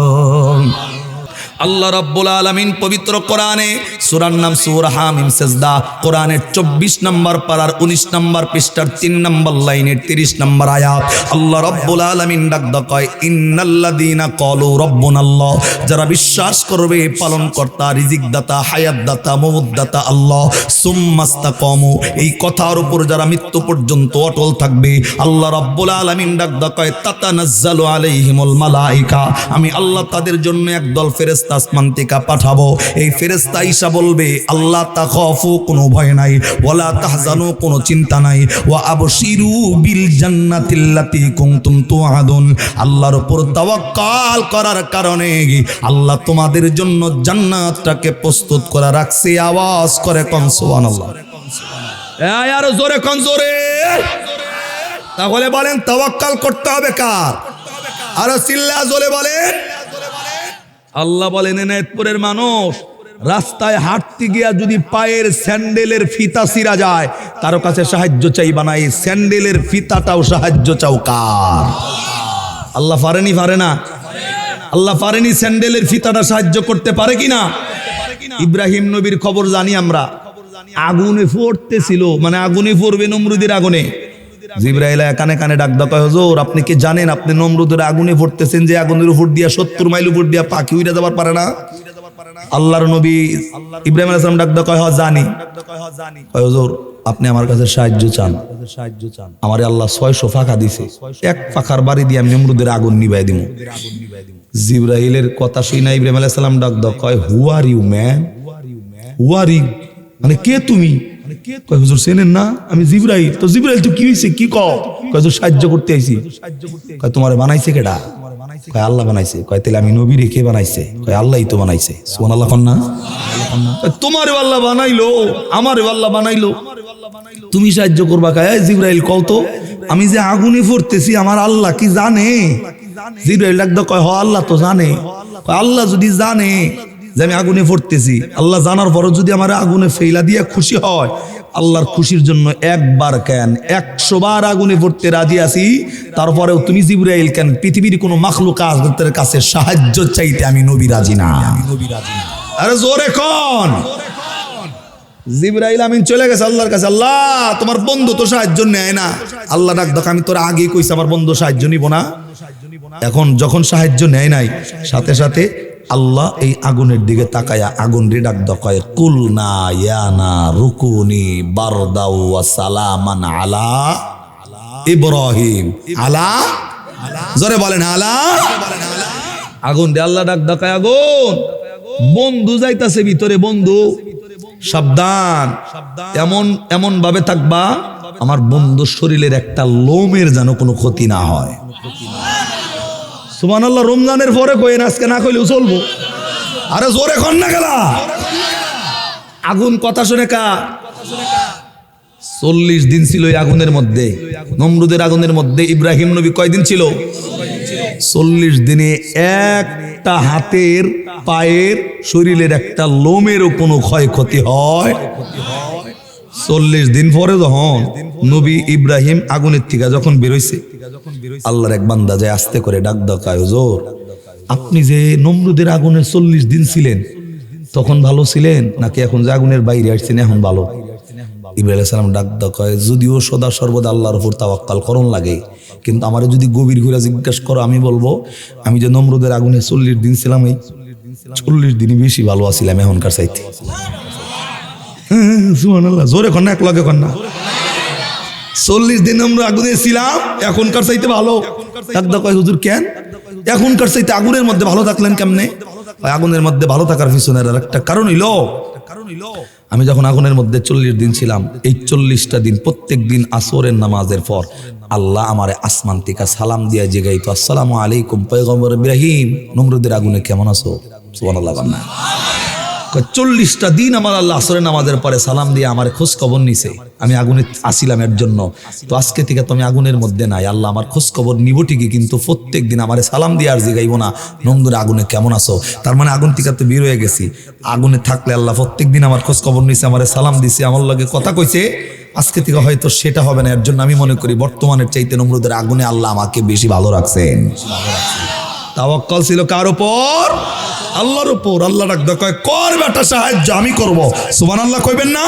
আল্লাহ রাব্বুল আলামিন পবিত্র কোরআনে সূরার নাম সূরা হামিম সেজদা কোরআনের 24 নম্বর পারার 19 নম্বর পৃষ্ঠার 3 নম্বর লাইনের 30 নম্বর আয়াত আল্লাহ রাব্বুল আলামিন ডাক কয়, ইন্নাল্লাযীনা ক্বালু রাব্বুনাল্লাহ, যারা বিশ্বাস করবে পালনকর্তা, রিজিক দাতা, হায়াত দাতা, মউত দাতা আল্লাহ, সুম্মা ইসতাকামু, এই কথার উপর যারা মৃত্যু পর্যন্ত অটল থাকবে, আল্লাহ রাব্বুল আলামিন ডাক কয়, তাতানাজ্জালু আলাইহিমুল মালাইকা, আমি আল্লাহ তাদের জন্য একদল ফেরেশতা আসমান থেকে পাঠাবো। এই ফেরেশতা ঈসা বলবে, আল্লাহ তাখাফু, কোনো ভয় নাই, ওয়ালা তাহজানু, কোনো চিন্তা নাই, ওয়া আবশিরু বিল জান্নাতিল্লাতী কুনতুম তুআদুন, আল্লাহর উপর তাওয়াক্কাল করার কারণে আল্লাহ তোমাদের জন্য জান্নাতটাকে প্রস্তুত করে রাখছে। আওয়াজ করে কোন সুবহানাল্লাহ। এই আর জোরে কোন জোরে। তাহলে বলেন তাওয়াক্কাল করতে হবে কার? আর চিল্লা জোরে বলেন। আল্লাহ বলেন, এনায়েতপুরের মানুষ রাস্তায় হাঁটতে গিয়া যদি পায়ের স্যান্ডেলের ফিতা ছিঁড়া যায়, কারো কাছে সাহায্য চাইবা না, এই স্যান্ডেলের ফিতাটাও সাহায্য চাও কার? আল্লাহ পারেনি? পারে না? আল্লাহ পারেনি স্যান্ডেলের ফিতাটা সাহায্য করতে পারে কিনা? ইব্রাহিম নবীর খবর জানি আমরা, আগুনে পড়তেছিল, মানে আগুনে পড়বে, নমরুদের আগুনে। জিবরাইল কানে কানে ডাক কয়, হুজুর আপনি কি জানেন আপনি নমরুদের আগুনে পড়তেছেন, যে আগুনের উপর দিয়া 70 মাইল উপর দিয়া পাখি উড়ে যাবার পারে না? আল্লাহর নবী ইব্রাহিম আলাইহিস সালাম ডাক কয়, হ্যাঁ জানি। কয়, হুজুর আপনি আমার কাছে সাহায্য চান। আমারে আল্লাহ 600 পাখা দিছে, এক পাখার বাড়ি দিয়ে আমি নমরুদের আগুন নিভাই দিব। জিবরাইলের কথা শুনে ইব্রাহিম আলাইহিস সালাম ডাক কয়, who are you man? Who are you মানে কে তুমি? কয়, হুজুর চেনেন না, আমি জিবরাইল। তো জিবরাইল তো কি হইছে, কি কও? কয়, হুজুর সাহায্য করতে আইছি। কয়, তোমারে বানাইছে কেডা? কয়, আল্লাহ বানাইছে। কয়, তাহলে আমি নবী রে কে বানাইছে? কয়, আল্লাহই তো বানাইছে। সুবহানাল্লাহ কন্না। তোমারে আল্লাহ বানাইলো, আমারে আল্লাহ বানাইলো, তুমি সাহায্য করবা? কয়, এই জিবরাইল কও তো, আমি যে আগুনে পড়তেছি আমার আল্লাহ কি জানে? জিবরাইল ডাক কয়, হ আল্লাহ তো জানে। কয়, আল্লাহ যদি জানে যে আমি আগুনে পড়তেছি, আল্লাহ জানার পরও যদি আমার আগুনে ফেলা দিয়ে খুশি হয়, আল্লাহর খুশির জন্য একবার কেন 100 বার আগুনে পড়তে রাজি আছি, তারপরেও তুমি জিবরাইল কেন পৃথিবীর কোনো মাখলুকাতের কাছে সাহায্য চাইতে আমি নবী রাজি না। আরে জোরে কোন। জিবরাইল আমিন চলে গেছে আল্লাহর কাছে, আল্লাহ তোমার বন্ধু তো সাহায্য নেয় না। আল্লাহ ডাক আমি তোর আগে কইছি আমার বন্ধু সাহায্য নিব না। এখন যখন সাহায্য নেয় নাই, সাথে সাথে আল্লাহ এই আগুনের দিকে তাকায়া আগুন রে ডাক কয়, কুলনা ইয়া না রুকুনি বারদাও ওয়া সালামান আলা ইব্রাহিম। আলা, জোরে বলেন আলা। আগুন রে আল্লাহ ডাক কয়, আগুন বন্ধু যাইতাছে ভিতরে, বন্ধু সাবধান, এমন এমন ভাবে থাকবা আমার বন্ধুর শরীরের একটা লোমের যেন কোনো ক্ষতি না হয়। সুবহানাল্লাহ। রমজানের পরে কইেন, আজকে না কইলেও চলবো। আরে জোরে কর না গেলা। আগুন কথা শুনে কার? 40 দিন ছিল এই আগুনের মধ্যে, নমরুদের আগুনের মধ্যে। ইব্রাহিম নবী কয়দিন ছিল? 40 দিনে একটা হাতের, পায়ের, শরীরের একটা লোমেরও কোনো ক্ষয়ক্ষতি হয়? 40 দিন পরে যখন নবী ইব্রাহিম আগুনের থেকে যখন বেরোইছে, আল্লাহর এক বান্দা যায় আস্তে করে ডাক ডাকায়, হুজুর আপনি যে নমরুদের আগুনে 40 দিন ছিলেন তখন ভালো ছিলেন নাকি এখন যে আগুনের বাইরে আসছেন এখন ভালো? ইব্রাহিম আলাইহিস সালাম ডাক ডাকায়, যদিও সদা সর্বদা আল্লাহর উপর তাওয়াক্কাল করণ লাগে, কিন্তু আমারে যদি গভীর করে জিজ্ঞাসা করো আমি বলবো আমি যে নমরুদের আগুনে 40 দিন ছিলাম, এই 40 দিনই বেশি ভালো আছিলাম এখনকার চাইতে। সুবহানাল্লাহ, জোরে কর না, এক লগে কর না। 40 দিন আমরা আগুনে ছিলাম এখনকার চাইতে ভালো। ডাক কয়, হুজুর কেন এখনকার চাইতে আগুনের মধ্যে ভালো থাকলেন কেমনে? আগুনের মধ্যে ভালো থাকার পিছনের আর একটা কারণ হইল, আমি যখন আগুনের মধ্যে 40 দিন ছিলাম, এই 40টা দিন প্রত্যেক দিন আসরের নামাজের পর আল্লাহ আমারে আসমান থেকে সালাম দিয়া জিগাইতো, আসসালামু আলাইকুম পয়গম্বর ইব্রাহিম, নমরুদের আগুনে কেমন আছো? সুবহানাল্লাহ। 40টা দিন আমার আল্লাহ আসরের নামাজের পরে সালাম দিয়ে আমার খোঁজ খবর নিছে, আমি আগুনে আসিলাম এর জন্য। তো আজকে থেকে তো আমি আগুনের মধ্যে নাই, আল্লাহ আমার খোঁজ খবর নিব ঠিকই, কিন্তু প্রত্যেক দিন আমার সালাম দিয়ে আর জিগাইব না নমরুদের আগুনে কেমন আছো। তার মানে আগুন থেকে তো বের হয়ে গেছি, আগুনে থাকলে আল্লাহ প্রত্যেক দিন আমার খোঁজ খবর নিছে, আমার সালাম দিছে, আমার লগে কথা কইছে। আজকে থেকে হয়তো সেটা হবে না, এর জন্য আমি মনে করি বর্তমানের চাইতে নমরুদের আগুনে আল্লাহ আমাকে বেশি ভালো রাখছেন। তাওয়াক্কুল ছিল কার উপর? আল্লাহর উপর। আল্লাহ ডাক কয়, কর বেটা সাহায্য আমি করব। সুবহানাল্লাহ কইবেন না?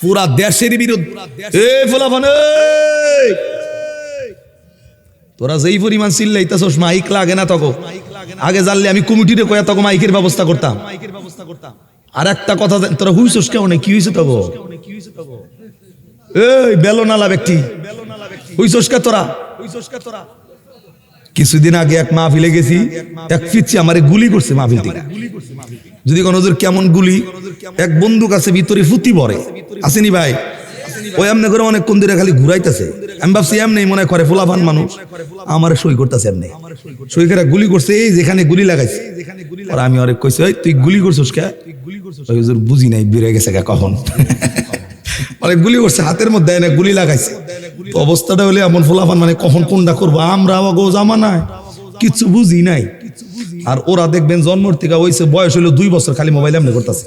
পুরা দেশের বিরুদ্ধে ফলাফল, তোরা যেই পরিমাণ চিল্লাইতাছস মাইক লাগে না তখন, আগে জানলে আমি কমিটিরে কয়া তখন মাইকের ব্যবস্থা করতাম। আর একটা কথা, তোরা হুইছস কেমন, কি হইছে তখন? এই বেলনালা ব্যক্তি হুইছস কে তোরা? কিছুদিন আগে এক মাহফিলে গেছি, এক পিচ্ছি আমারে গুলি করছে মাহফিল থেকে। যদি কোন হুজুর কেমন গুলি, এক বন্দুক আছে ভিতরে ফুটি ভরে, আসেনি ভাই? ওই এমনি করে অনেকক্ষণ ধরে খালি ঘুরাইতেছে। আমি ভাবছি এমনি মনে করে ফুলাফান মানুষ, আমারে সই করতেছে, এমনি সই করে গুলি করছে, এই যেখানে গুলি লাগাইছে। আর আমি অনেক কইছি, ওই তুই গুলি করছিস কে? ওই হুজুর বুঝি নাই, বেড়ে গেছে কে কখন অনেক গুলি করছে, হাতের মধ্যে এনে গুলি লাগাইছে। তো অবস্থাটা হলে এমন ফুলাফান, মানে কখন কোনটা করবো, আমরা গো জামানায় কিছু বুঝি নাই। আর ওরা দেখবেন জন্মর থেকে হইছে, বয়স হইলো 2 বছর, খালি মোবাইল এমনি করতেছে।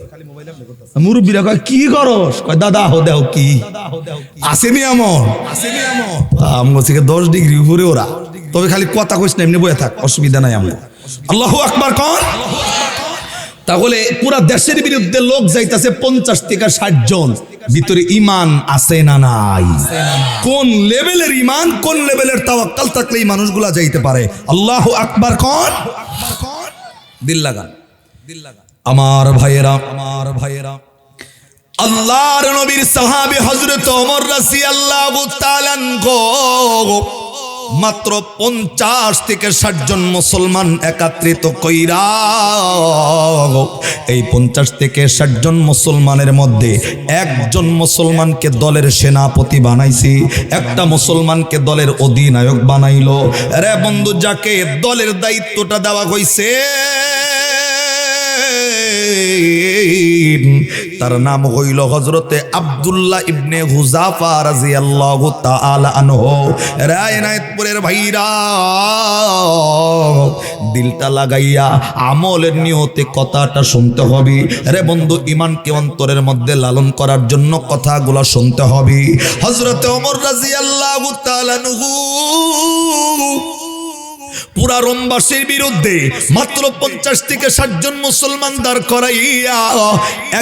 মুরব্বীরা কয় কি করস? কয় দাদা হো দেও কি আসেনি এমন, আমগো থেকে 10 ডিগ্রি উপরে ওরা, তবে খালি কথা কইস না, এমনি বয়ে থাক, অসুবিধা নাই আমগো। আল্লাহু আকবার কর। তাহলে পুরা দেশের বিরুদ্ধে লোক যাইতাছে 50 থেকে 60 জন, ভিতরে ঈমান আছে না নাই? কোন লেভেলের ঈমান, কোন লেভেলের তাওয়াক্কুল থাকলে এই মানুষগুলা যাইতে পারে? আল্লাহু আকবার কর। দিল লাগান, আমার ভাইয়েরা, আল্লাহর নবীর সাহাবী হযরত ওমর রাদিয়াল্লাহু তাআলা আনহু মাত্র 50 থেকে 60 জন মুসলমান একত্রিত কইরা, এই 50 থেকে 60 জন মুসলমানের মধ্যে একজন মুসলমানকে দলের সেনাপতি বানাইছি, একটা মুসলমানকে দলের অধিনায়ক বানাইলো। রে বন্ধু, যাকে দলের দায়িত্বটা দেওয়া হইছে তার নাম হইল হযরতে আব্দুল্লাহ ইবনে হুযাফা রাদিয়াল্লাহু তাআলা আনহু। রায়নায়তপুরের ভাইরা, দিলটা লাগাইয়া আমলের নিয়তে কথাটা শুনতে হবে। রে বন্ধু, ঈমানকে অন্তরের মধ্যে লালন করার জন্য কথাগুলো শুনতে হবে। হযরতে ওমর রাদিয়াল্লাহু তাআলা আনহু পুরা রোমবাসীর বিরুদ্ধে মাত্র 50 থেকে 60 জন মুসলমান দাঁড় করাইয়া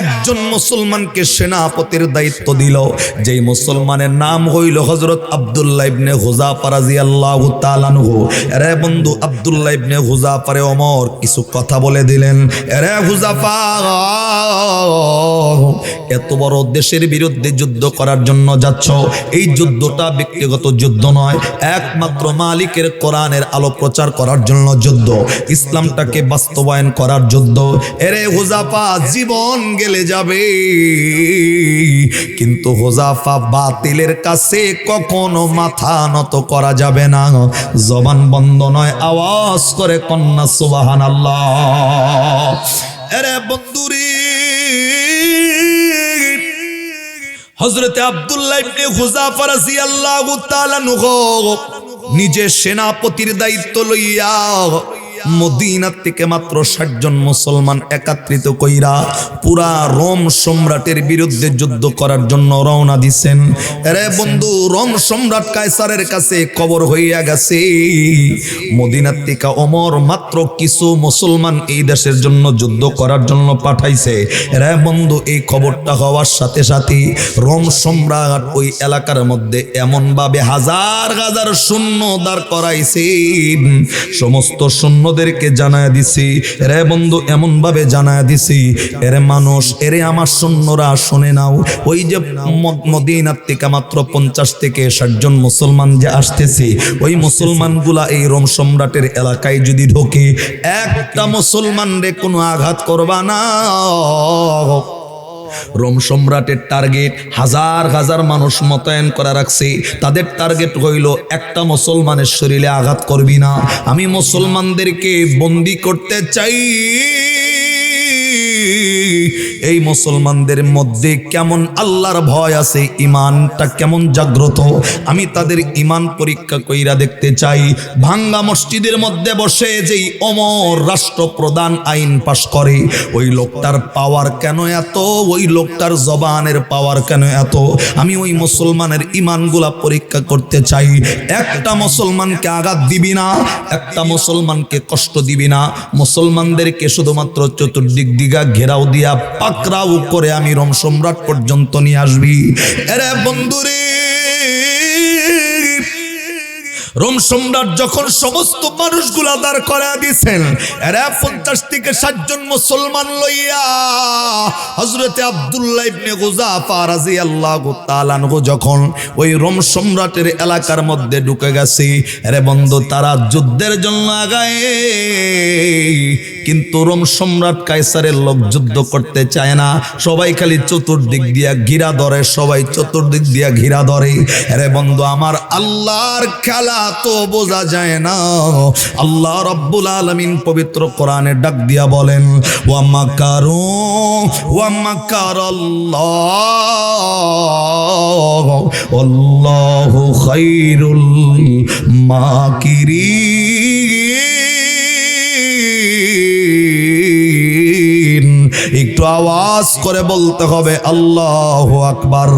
একজন মুসলমানকে সেনাপতির দায়িত্ব দিল, যেই মুসলমানের নাম হইল হযরত আব্দুল্লাহ ইবনে হুযাফা রাদিয়াল্লাহু তাআলা আনহু। রে বন্ধু, আব্দুল্লাহ ইবনে হুযাফারে ওমর কিছু কথা বলে দিলেন। রে হুযাফা, এত বড় দেশের বিরুদ্ধে যুদ্ধ করার জন্য যাচ্ছ, এই যুদ্ধটা ব্যক্তিগত যুদ্ধ নয়, একমাত্র মালিকের কোরআনের আলো প্রচার করার জন্য যুদ্ধ, ইসলামটাকে বাস্তবায়ন করার যুদ্ধ। এরে হুযাফা, জীবন গেলে যাবে, কিন্তু হুযাফা বাতিলের কাছে কখনো মাথা নত করা যাবে না। জবান বন্ধ নয়, আওয়াজ করে কন্যা সুবহানাল্লাহ। এরে বন্ধুরে, হযরতে আব্দুল্লাহ ইবনে হুযাফা রাদিয়াল্লাহু তাআলা নিজে সেনাপতির দায়িত্ব লইয়া মদিনা থেকে মাত্র 60 জন মুসলমান একত্রিত কইরা পুরা রোম সম্রাটের বিরুদ্ধে যুদ্ধ করার জন্য রওনা দিছেন। আরে বন্ধু, রোম সম্রাট কায়সারের কাছে খবর হইয়া গেছে মদিনা থেকে ওমর মাত্র কিছু মুসলমান এই দেশের জন্য যুদ্ধ করার জন্য পাঠাইছে। আরে বন্ধু, এই খবরটা হওয়ার সাথে সাথে রোম সম্রাট ওই এলাকার মধ্যে এমন ভাবে হাজার হাজার সৈন্য দাঁড় করাইছে, সমস্ত সৈন্য দেরকে জানায় দিছি। এরে বন্ধু, এমন ভাবে জানায় দিছি, এরে মানুষ, এরে আমার সৈন্যরা শুনে নাও, ওই যে মদিনা থেকে মাত্র 50 থেকে 60 জন মুসলমান যে আসতেছে, ওই মুসলমানগুলা এই রোম সম্রাটের এলাকায় যদি ঢোকে, একটা মুসলমান রে কোনো আঘাত করবা না। রোম সম্রাটের টার্গেট হাজার হাজার মানুষ মোতায়েন করা রাখছে, তাদের টার্গেট হইল একটা মুসলমানের শরীরে আঘাত করবি না। আমি মুসলমানদেরকে বন্দি করতে চাই, এই মুসলমানদের মধ্যে কেমন আল্লাহর ভয় আছে, ইমানটা কেমন জাগ্রত, আমি তাদের ইমান পরীক্ষা কইরা দেখতে চাই। ভাঙ্গা মসজিদের মধ্যে বসে যেই ওমর রাষ্ট্রপ্রধান আইন পাশ করে, ওই লোকটার পাওয়ার কেন এত, ওই লোকটার জবানের পাওয়ার কেন এত, আমি ওই মুসলমানের ইমানগুলা পরীক্ষা করতে চাই। একটা মুসলমানকে আঘাত দিবি না, একটা মুসলমানকে কষ্ট দিবি না, মুসলমানদেরকে শুধুমাত্র চতুর্দিক দিকে ঘেরাও দিয়া পাকড়াও করে আমি রোম সম্রাট পর্যন্ত নিয়ে আসবি। এরে বন্ধুরে, রোম সম্রাট যখন সমস্ত মানুষগুলা দাঁড় করা দিয়েছেন, এরা 50 থেকে 60 জন মুসলমান লইয়া হযরতে আব্দুল্লাহ ইবনে হুযাফা রাদিয়াল্লাহু তাআলা আনহু যখন ওই রোম সম্রাটের এলাকার মধ্যে ঢুকে গেছে, আরে বন্ধু, তারা যুদ্ধের জন্য আগায়, কিন্তু রোম সম্রাট কায়সারের লোক যুদ্ধ করতে চায় না, সবাই খালি চতুর্দিক দিয়া ঘিরা ধরে, সবাই চতুর্দিক দিয়া ঘিরা ধরে। আরে বন্ধু আমার, আল্লাহর খেলা তো বোঝা যায় না। আল্লাহ রাব্বুল আলামিন পবিত্র কোরআনে ডাক দিয়া বলেন, ওয়া মাকারু ওয়া মাকারাল্লাহ আল্লাহু খায়রুল মাকিরিন। একটু আওয়াজ করে বলতে হবে আল্লাহু আকবার।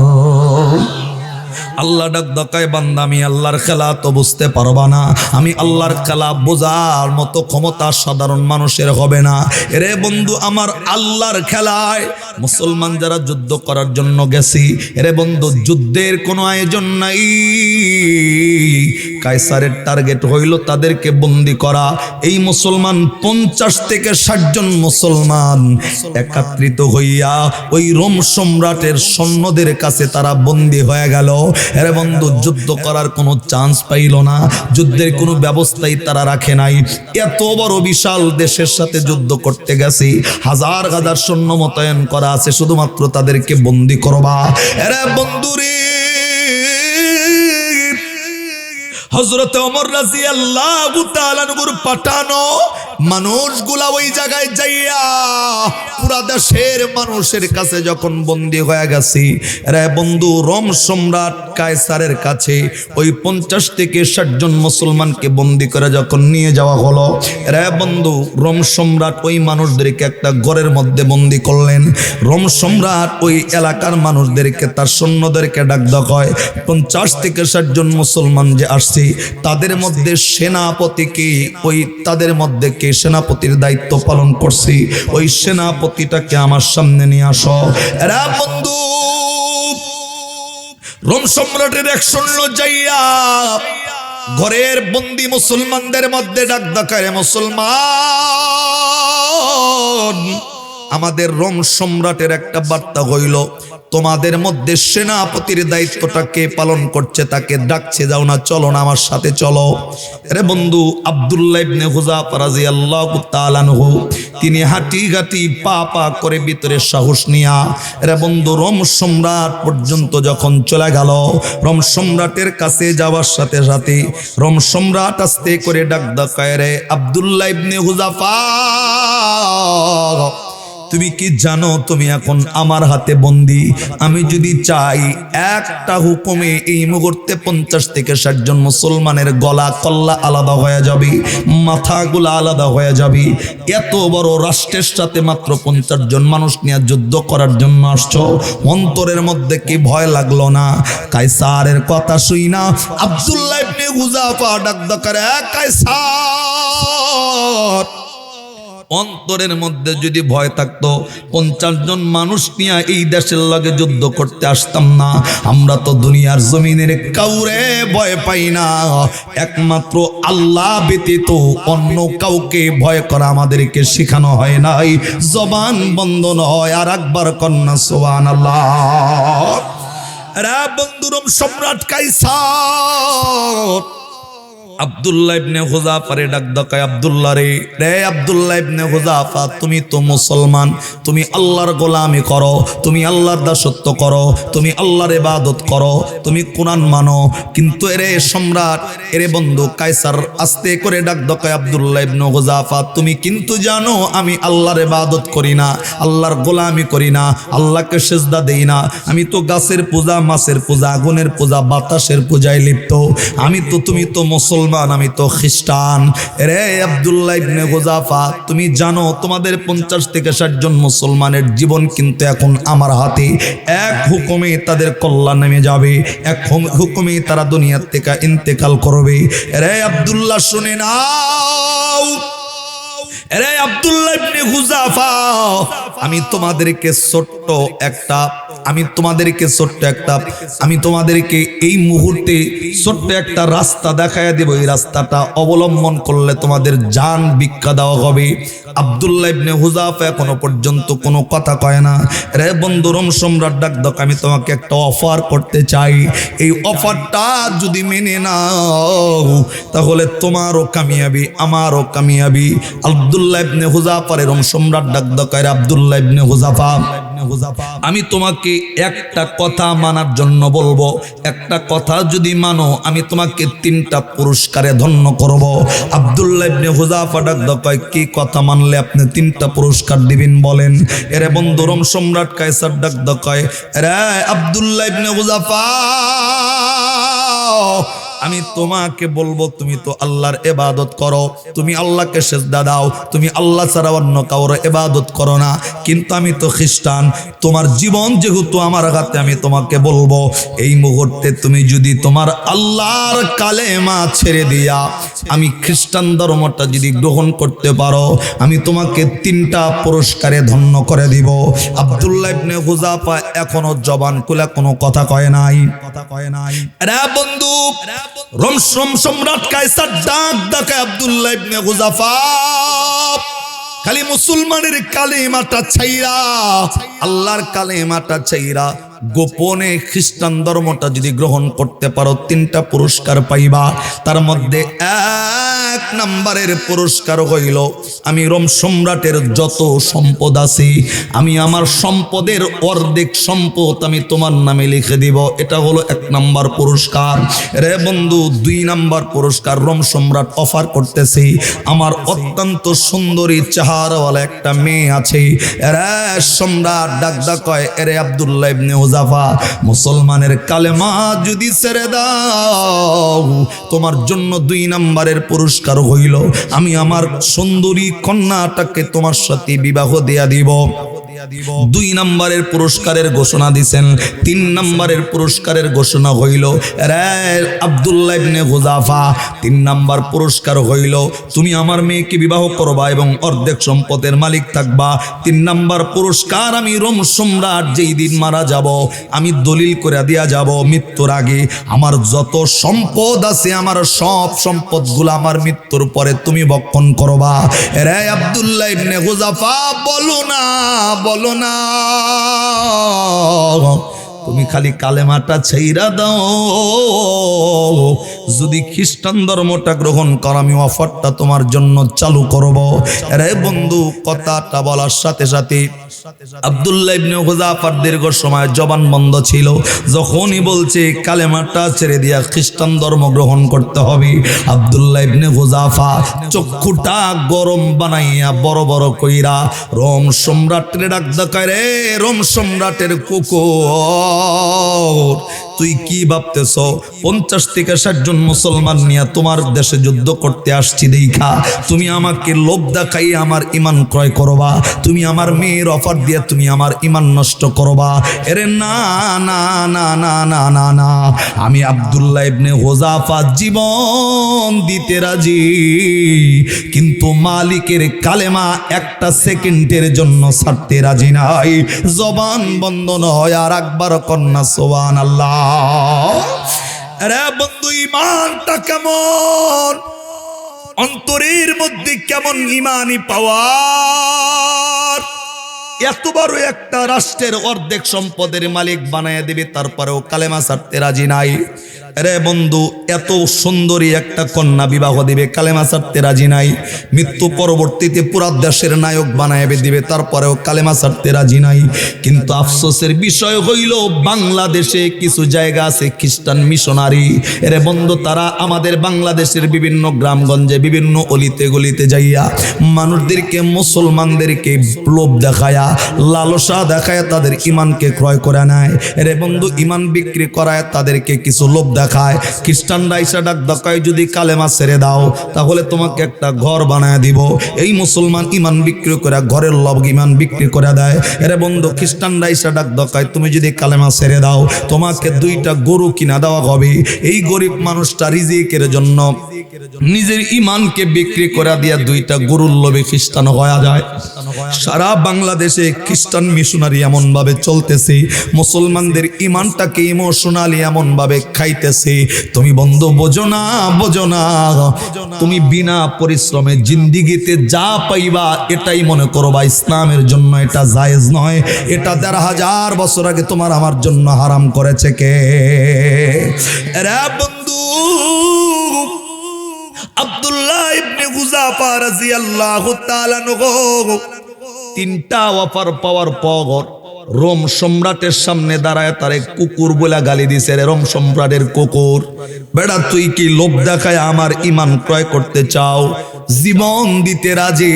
আল্লাহ ডাক দেখায়, বান্দা আমি আল্লাহর খেলা তো বুঝতে পারবা না, আমি আল্লাহর খেলা বোঝার মতো ক্ষমতা সাধারণ মানুষের হবে না। এরে বন্ধু আমার, আল্লাহর খেলায় মুসলমান যারা যুদ্ধ করার জন্য গেছি, এরে বন্ধু যুদ্ধের কোনো আয়োজন নাই, কায়সারের টার্গেট হইল তাদেরকে বন্দি করা। এই মুসলমান 50 থেকে 60 জন মুসলমান একত্রিত হইয়া ওই রোম সম্রাটের সৈন্যদের কাছে তারা বন্দি হয়ে গেল। আরে বন্ধু, যুদ্ধ করার কোনো চান্স পাইল না, যুদ্ধের কোনো ব্যবস্থাই তারা রাখে নাই। এত বড় বিশাল দেশের সাথে যুদ্ধ করতে গেছে, হাজার হাজার সৈন্য মোতায়েন করা আছে, শুধুমাত্র তাদেরকে বন্দি করবা। আরে বন্ধুরে, হযরত ওমর রাদিয়াল্লাহু তাআলা আনহুর পাঠানো মানুষগুলা ওই জায়গায় যাইয়া পুরা দেশের মানুষের কাছে যখন বন্দী হয়ে গেছি, রে বন্ধু রোম সম্রাট কায়সারের কাছে ওই 50 থেকে 60 জন মুসলমানকে বন্দী করে যখন নিয়ে যাওয়া হলো, রে বন্ধু রোম সম্রাট ওই মানুষদেরকে একটা ঘরের মধ্যে বন্দী করলেন। রোম সম্রাট ওই এলাকার মানুষদেরকে, তার সৈন্যদেরকে ডাক দেয়, 50 থেকে 60 জন মুসলমান যে আসছে তাদের মধ্যে সেনাপতিকে, ওই তাদের মধ্যে কে সেনাপতির দায়িত্ব পালন করছি, ওই সেনাপতিটাকে আমার সামনে নিয়ে আসো। এরা বন্ধু রোম সম্রাটের এক সৈন্য যাইয়া ঘরের বন্দী মুসলমানদের মধ্যে ডাক দেয়, মুসলমান আমাদের রোম সম্রাটের একটা বার্তা হইল, তোমাদের মধ্যে সেনাপতির দায়িত্বটা কে পালন করছে তাকে ডাকছে, যাও না, চলো না, আমার সাথে চলো। আরে বন্ধু, আব্দুল্লাহ ইবনে হুযাফা রাদিয়াল্লাহু তাআলা আনহু তিনি হাঁটি ঘাটি পা পা করে ভিতরে সাহস নিয়া রে বন্ধু রোম সম্রাট পর্যন্ত যখন চলে গেল, রোম সম্রাটের কাছে যাওয়ার সাথে সাথে রোম সম্রাট আস্তে করে ডাক দেয়, রে আব্দুল্লাহ ইবনে হুযাফা, তুমি কি জানো তুমি এখন আমার হাতে বন্দী? আমি যদি চাই একটা হুকুমে এই মুহূর্তে 50 থেকে 60 জন মুসলমানের গলা কল্লা আলাদা হয়ে যাবে, মাথাগুলো আলাদা হয়ে যাবে। এত বড় রাষ্ট্রের সাথে মাত্র 50 জন মানুষ নিয়ে যুদ্ধ করার জন্য আসছো, অন্তরের মধ্যে কি ভয় লাগলো না? কায়সারের কথা শুই না আব্দুল্লাহ ইবনে হুযাফা ডাক করে, কায়সার, অন্তরের মধ্যে যদি ভয় থাকতো 50 জন মানুষ নিয়ে এই দেশের লগে যুদ্ধ করতে আসতাম না। আমরা তো দুনিয়ার জমিনের কাউরে ভয় পাই না, একমাত্র আল্লাহ ব্যতীত অন্য কাউকে ভয় করা আমাদেরকে শেখানো হয় নাই। জবান বন্ধ নয়, আর একবার কন্যা সুবহানাল্লাহ। রা বন্ধুরম সম্রাট কায়সার আব্দুল্লাহ ইবনে হুযাফারে ডাক দেয়, আব্দুল্লাহ রে, রে আব্দুল্লাহ ইবনে হুযাফা, তুমি তো মুসলমান, তুমি আল্লাহর গোলামি করো, তুমি আল্লাহর দাসত্ব করো, তুমি আল্লাহর ইবাদত করো, তুমি কোরআন মানো, কিন্তু এরে সম্রাট, এরে বন্ধু কায়সার আস্তে করে ডাক দেয়, আব্দুল্লাহ ইবনে হুযাফা, তুমি কিন্তু জানো আমি আল্লাহর ইবাদত করি না, আল্লাহর গোলামি করি না, আল্লাহকে সিজদা দেই না। আমি তো গাছের পূজা, মাছের পূজা, আগুনের পূজা, বাতাসের পূজায় লিপ্ত। আমি তো, তুমি তো মুসলমান, আমি তো খ্রিস্টান। রে আব্দুল্লাহ ইবনে হুযাফা, তুমি জানো তোমাদের 50 থেকে 60 জন মুসলমানের জীবন কিন্তু এখন আমার হাতে। এক হুকুমে তাদের কল্যাণ নেমে যাবে, এক হুকুমে তারা দুনিয়া থেকে ইন্তেকাল করবে। রে আব্দুল্লাহ শুনে নাও, রে আব্দুল্লাহ ইবনে হুযাফা, আমি তোমাদেরকে ছোট্ট একটা এই মুহূর্তে ছোট্ট একটা রাস্তা দেখায় দেব। এই রাস্তাটা অবলম্বন করলে তোমাদের জান ভিক্ষা দেওয়া হবে। আব্দুল্লাহ ইবনে হুযাফা এখনো পর্যন্ত কোনো কথা কয় না। রে বন্ধু রোম সম্রাট ডাক দাও, আমি তোমাকে একটা অফার করতে চাই, এই অফারটা যদি মেনে নাও তাহলে তোমারও কামিয়াবি, আমারও কামিয়াবি। আব্দুল্লাহ ইবনে হুযাফারে রোম সম্রাট ডাক দাও, আব্দুল্লাহ ইবনে হুযাফা, আমি তোমাকে একটা কথা মানার জন্য বলবো, একটা কথা যদি মানো আমি তোমাকে 3টা পুরস্কারে ধন্য করব। আব্দুল্লাহ ইবনে হুযাফা ডাক দেয়, কি কথা মানলে আপনি 3টা পুরস্কার দিবেন বলেন? এরে বন্ধু রোম সম্রাট কায়সার ডাক দেয়, রে আব্দুল্লাহ ইবনে হুযাফা, আমি তোমাকে বলবো, তুমি তো আল্লাহর ইবাদত করো, তুমি আল্লাহকে সিজদা দাও, তুমি আল্লাহ ছাড়া অন্য কারোর ইবাদত করো না, কিন্তু আমি তো খ্রিস্টান, তোমার জীবন যেহেতু আমার হাতে, আমি তোমাকে বলবো এই মুহূর্তে তুমি যদি তোমার আল্লাহর কালেমা ছেড়ে দিয়া আমি খ্রিস্টান ধর্মটা যদি গ্রহণ করতে পারো, আমি তোমাকে 3টা পুরস্কারে ধন্য করে দিব। আব্দুল্লাহ ইবনে হুযাফা এখনো জবান খুলে কোনো কথা কয় নাই। রে বন্ধু রোম সম্রাট কায়সার ডাক ডাকে আব্দুল্লাহ ইবনে হুযাফা, খালি মুসলমানের কালেমাটা ছাইরা, আল্লাহর কালেমাটা ছাইরা গোপনে খ্রিস্টান ধর্মটা যদি গ্রহণ করতে পারো 3টা পুরস্কার পাইবা। তার মধ্যে 1 নম্বরের পুরস্কার হইল, আমি রোম সম্রাটের যত সম্পদ আছে আমি আমার সম্পদের অর্ধেক সম্পদ আমি তোমার নামে লিখে দিব। এটা হলো 1 নম্বর পুরস্কার। রে বন্ধু 2 নম্বর পুরস্কার রোম সম্রাট অফার করতেছে, আমার অত্যন্ত সুন্দরী চেহারাওয়ালা একটা মেয়ে আছে। রে সম্রাট ডাক কয়, এরে আব্দুল্লাহ ইবনে হুযাফা, মুসলমানের কালেমা যদি ছেড়ে দাও তোমার জন্য 2 নম্বরের পুরস্কার হইল আমি আমার সুন্দরী কন্যাটাকে তোমার সাথে বিবাহ দেয়া দিব। 2 নম্বরের পুরস্কারের ঘোষণা দিবেন। 3 নম্বরের পুরস্কারের ঘোষণা হইল, রে আব্দুল্লাহ ইবনে হুযাফা, 3 নম্বর পুরস্কার হইল তুমি আমার মেয়েকে বিবাহ করবা এবং অর্ধেক সম্পদের মালিক থাকবা। 3 নম্বর পুরস্কার, আমি রোম সম্রাট যেই দিন মারা যাব আমি দলিল করে দিয়া যাব মৃত্যুর আগে আমার যত সম্পদ আছে আমার সব সম্পদগুলো আমার মৃত্যুর পরে তুমি ভক্ষণ করবা। রে আব্দুল্লাহ ইবনে হুযাফা, বলো না তুমি খালি কালেমাটা ছাইরা দাও, যদি খ্রিস্টান ধর্মটা গ্রহণ কর আমি অফারটা তোমার জন্য চালু করব। রে বন্ধু, কথাটা বলার সাথে সাথে আব্দুল্লাহ ইবনে হুযাফার দীর্ঘ সময় জবান বন্ধ ছিল। যখনই বলছে কালেমাটা ছেড়ে দিয়া খ্রিস্টান ধর্ম গ্রহণ করতে হবে, আব্দুল্লাহ ইবনে হুযাফা চক্ষুটা গরম বানাইয়া বড় বড় কইরা রোম সম্রাটের ডাক দেখায়, রে রোম সম্রাটের কুকুর, তুই কি ভাবতেছ 50 থেকে 60 জন মুসলমান নিয়ে তোমার দেশে যুদ্ধ করতে আসছি দেখা তুমি আমাকে লোভ দেখাই আমার ঈমান ক্রয় করবা, তুমি আমার মেয়ের অফার দিয়ে তুমি আমার ঈমান নষ্ট করবা? এরে না না না না না না না, আমি আব্দুল্লাহ ইবনে হুযাফা জীবন দিতে রাজি, কিন্তু মালিকের কালেমা একটা সেকেন্ডের জন্য ছাড়তে রাজি নাই। জবান বন্ধ নয় আর একবার কন্যা সুবহানাল্লাহ। আরে বন্ধু, ঈমানটা কেমন, অন্তরের মধ্যে কেমন ঈমানি পাওয়ার, এত বড় একটা রাষ্ট্রের অর্ধেক সম্পদের মালিক বানায় দেবে তারপরেও কালেমা ছাড়তে রাজি নাই। রে বন্ধু, এত সুন্দরী একটা কন্যা বিবাহ দিবে কালেমা ছাড়তে রাজি নাই। মৃত্যু পরবর্তীতে পুরা দেশের নায়ক বানায় দিবে তারপরেও কালেমা ছাড়তে রাজি নাই। কিন্তু আফসোসের বিষয় হইল বাংলাদেশে কিছু জায়গা আছে খ্রিস্টান মিশনারি, রে বন্ধু, তারা আমাদের বাংলাদেশের বিভিন্ন গ্রামগঞ্জে বিভিন্ন অলিতে গলিতে যাইয়া মানুষদেরকে মুসলমানদেরকে লোভ দেখায়া লালসা দেখায় তাদের ঈমানকে ক্রয় করে নেয়। রে বন্ধু, ঈমান বিক্রি করায় তাদেরকে কিছু লোভ দেখায়। খ্রিস্টানরা এসে ডাক দেখায়, যদি কালেমা ছেড়ে দাও তাহলে তোমাকে একটা ঘর বানায় দিব। এই মুসলমান ঈমান বিক্রি করে ঘরের লোভ ঈমান বিক্রি করে দেয়। রে বন্ধু, খ্রিস্টানরা এসে ডাক দেখায়, তুমি যদি কালেমা ছেড়ে দাও তোমাকে 2টা গরু কিনা দেওয়া হবে। এই গরিব মানুষটা রিজিকের জন্য নিজের ঈমানকে বিক্রি করে দিয়া 2টা গরুর লোভে খ্রিস্টান হয়ে যায়। সারা বাংলাদেশে খ্রিস্টান মিশনারি এমন ভাবে চলতেছে, মুসলমানদের ঈমানটাকে ইমোশনালি এমন ভাবে খাইতেছে। তুমি বন্ধু বোঝো না, তুমি বিনা পরিশ্রমে জিন্দিগিতে যা পাইবা এটাই মনে করবা ইসলামের জন্য এটা জায়েজ নয়। এটা 1500 বছর আগে তোমার আমার জন্য হারাম করেছে কে? রে বন্ধু, আব্দুল্লাহ ইবনে হুযাফা রাদিয়াল্লাহু তাআলা আনহু 3টা অফার পাওয়ার পর রোম সম্রাটের সামনে দাঁড়ায় তারে কুকুর বলে গালি দিছে। রে রোম সম্রাটের কুকুর, বেটা তুই কি লোভ দেখায় আমার ঈমান ক্রয় করতে চাও? জীবন দিতে রাজি,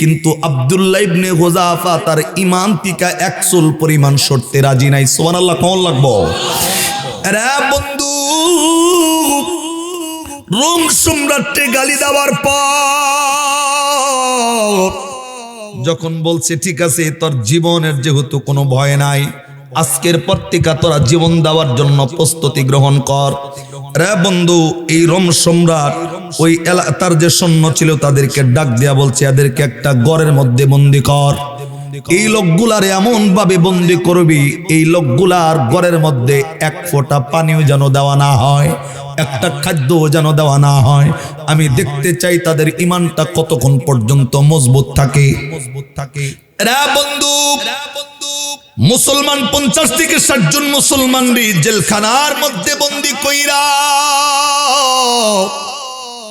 কিন্তু আব্দুল্লাহ ইবনে হুযাফা তার ঈমান থেকে 1 চুল পরিমাণ সরতে রাজি নাই। সুবহানাল্লাহ, কেমন লাগবো? রে বন্ধু, রোম সম্রাটকে গালি দেওয়ার পর যখন বলছে ঠিক আছে তোর জীবনের যেহেতু কোনো ভয় নাই, আজকের পর থেকে তোরা জীবন দেওয়ার জন্য প্রস্তুতি গ্রহণ কর। রে বন্ধু, এই রোম সম্রাট ওই তার যে সৈন্য ছিল তাদেরকে ডাক দিয়া বলছে এদেরকে একটা ঘরের মধ্যে বন্দি কর। এই লোকগুলার এমন ভাবে বন্দি করবি এই লোকগুলার ঘরের মধ্যে 1 ফোঁটা পানিও যেন দেওয়া না হয়, একটা খাদ্য যেন দেওয়া না হয়। আমি দেখতে চাই তাদের ঈমানটা কতক্ষণ পর্যন্ত মজবুত থাকে। রে বন্ধু, মুসলমান 50 থেকে 60 জন মুসলমানরে জেলখানার মধ্যে বন্দি কইরা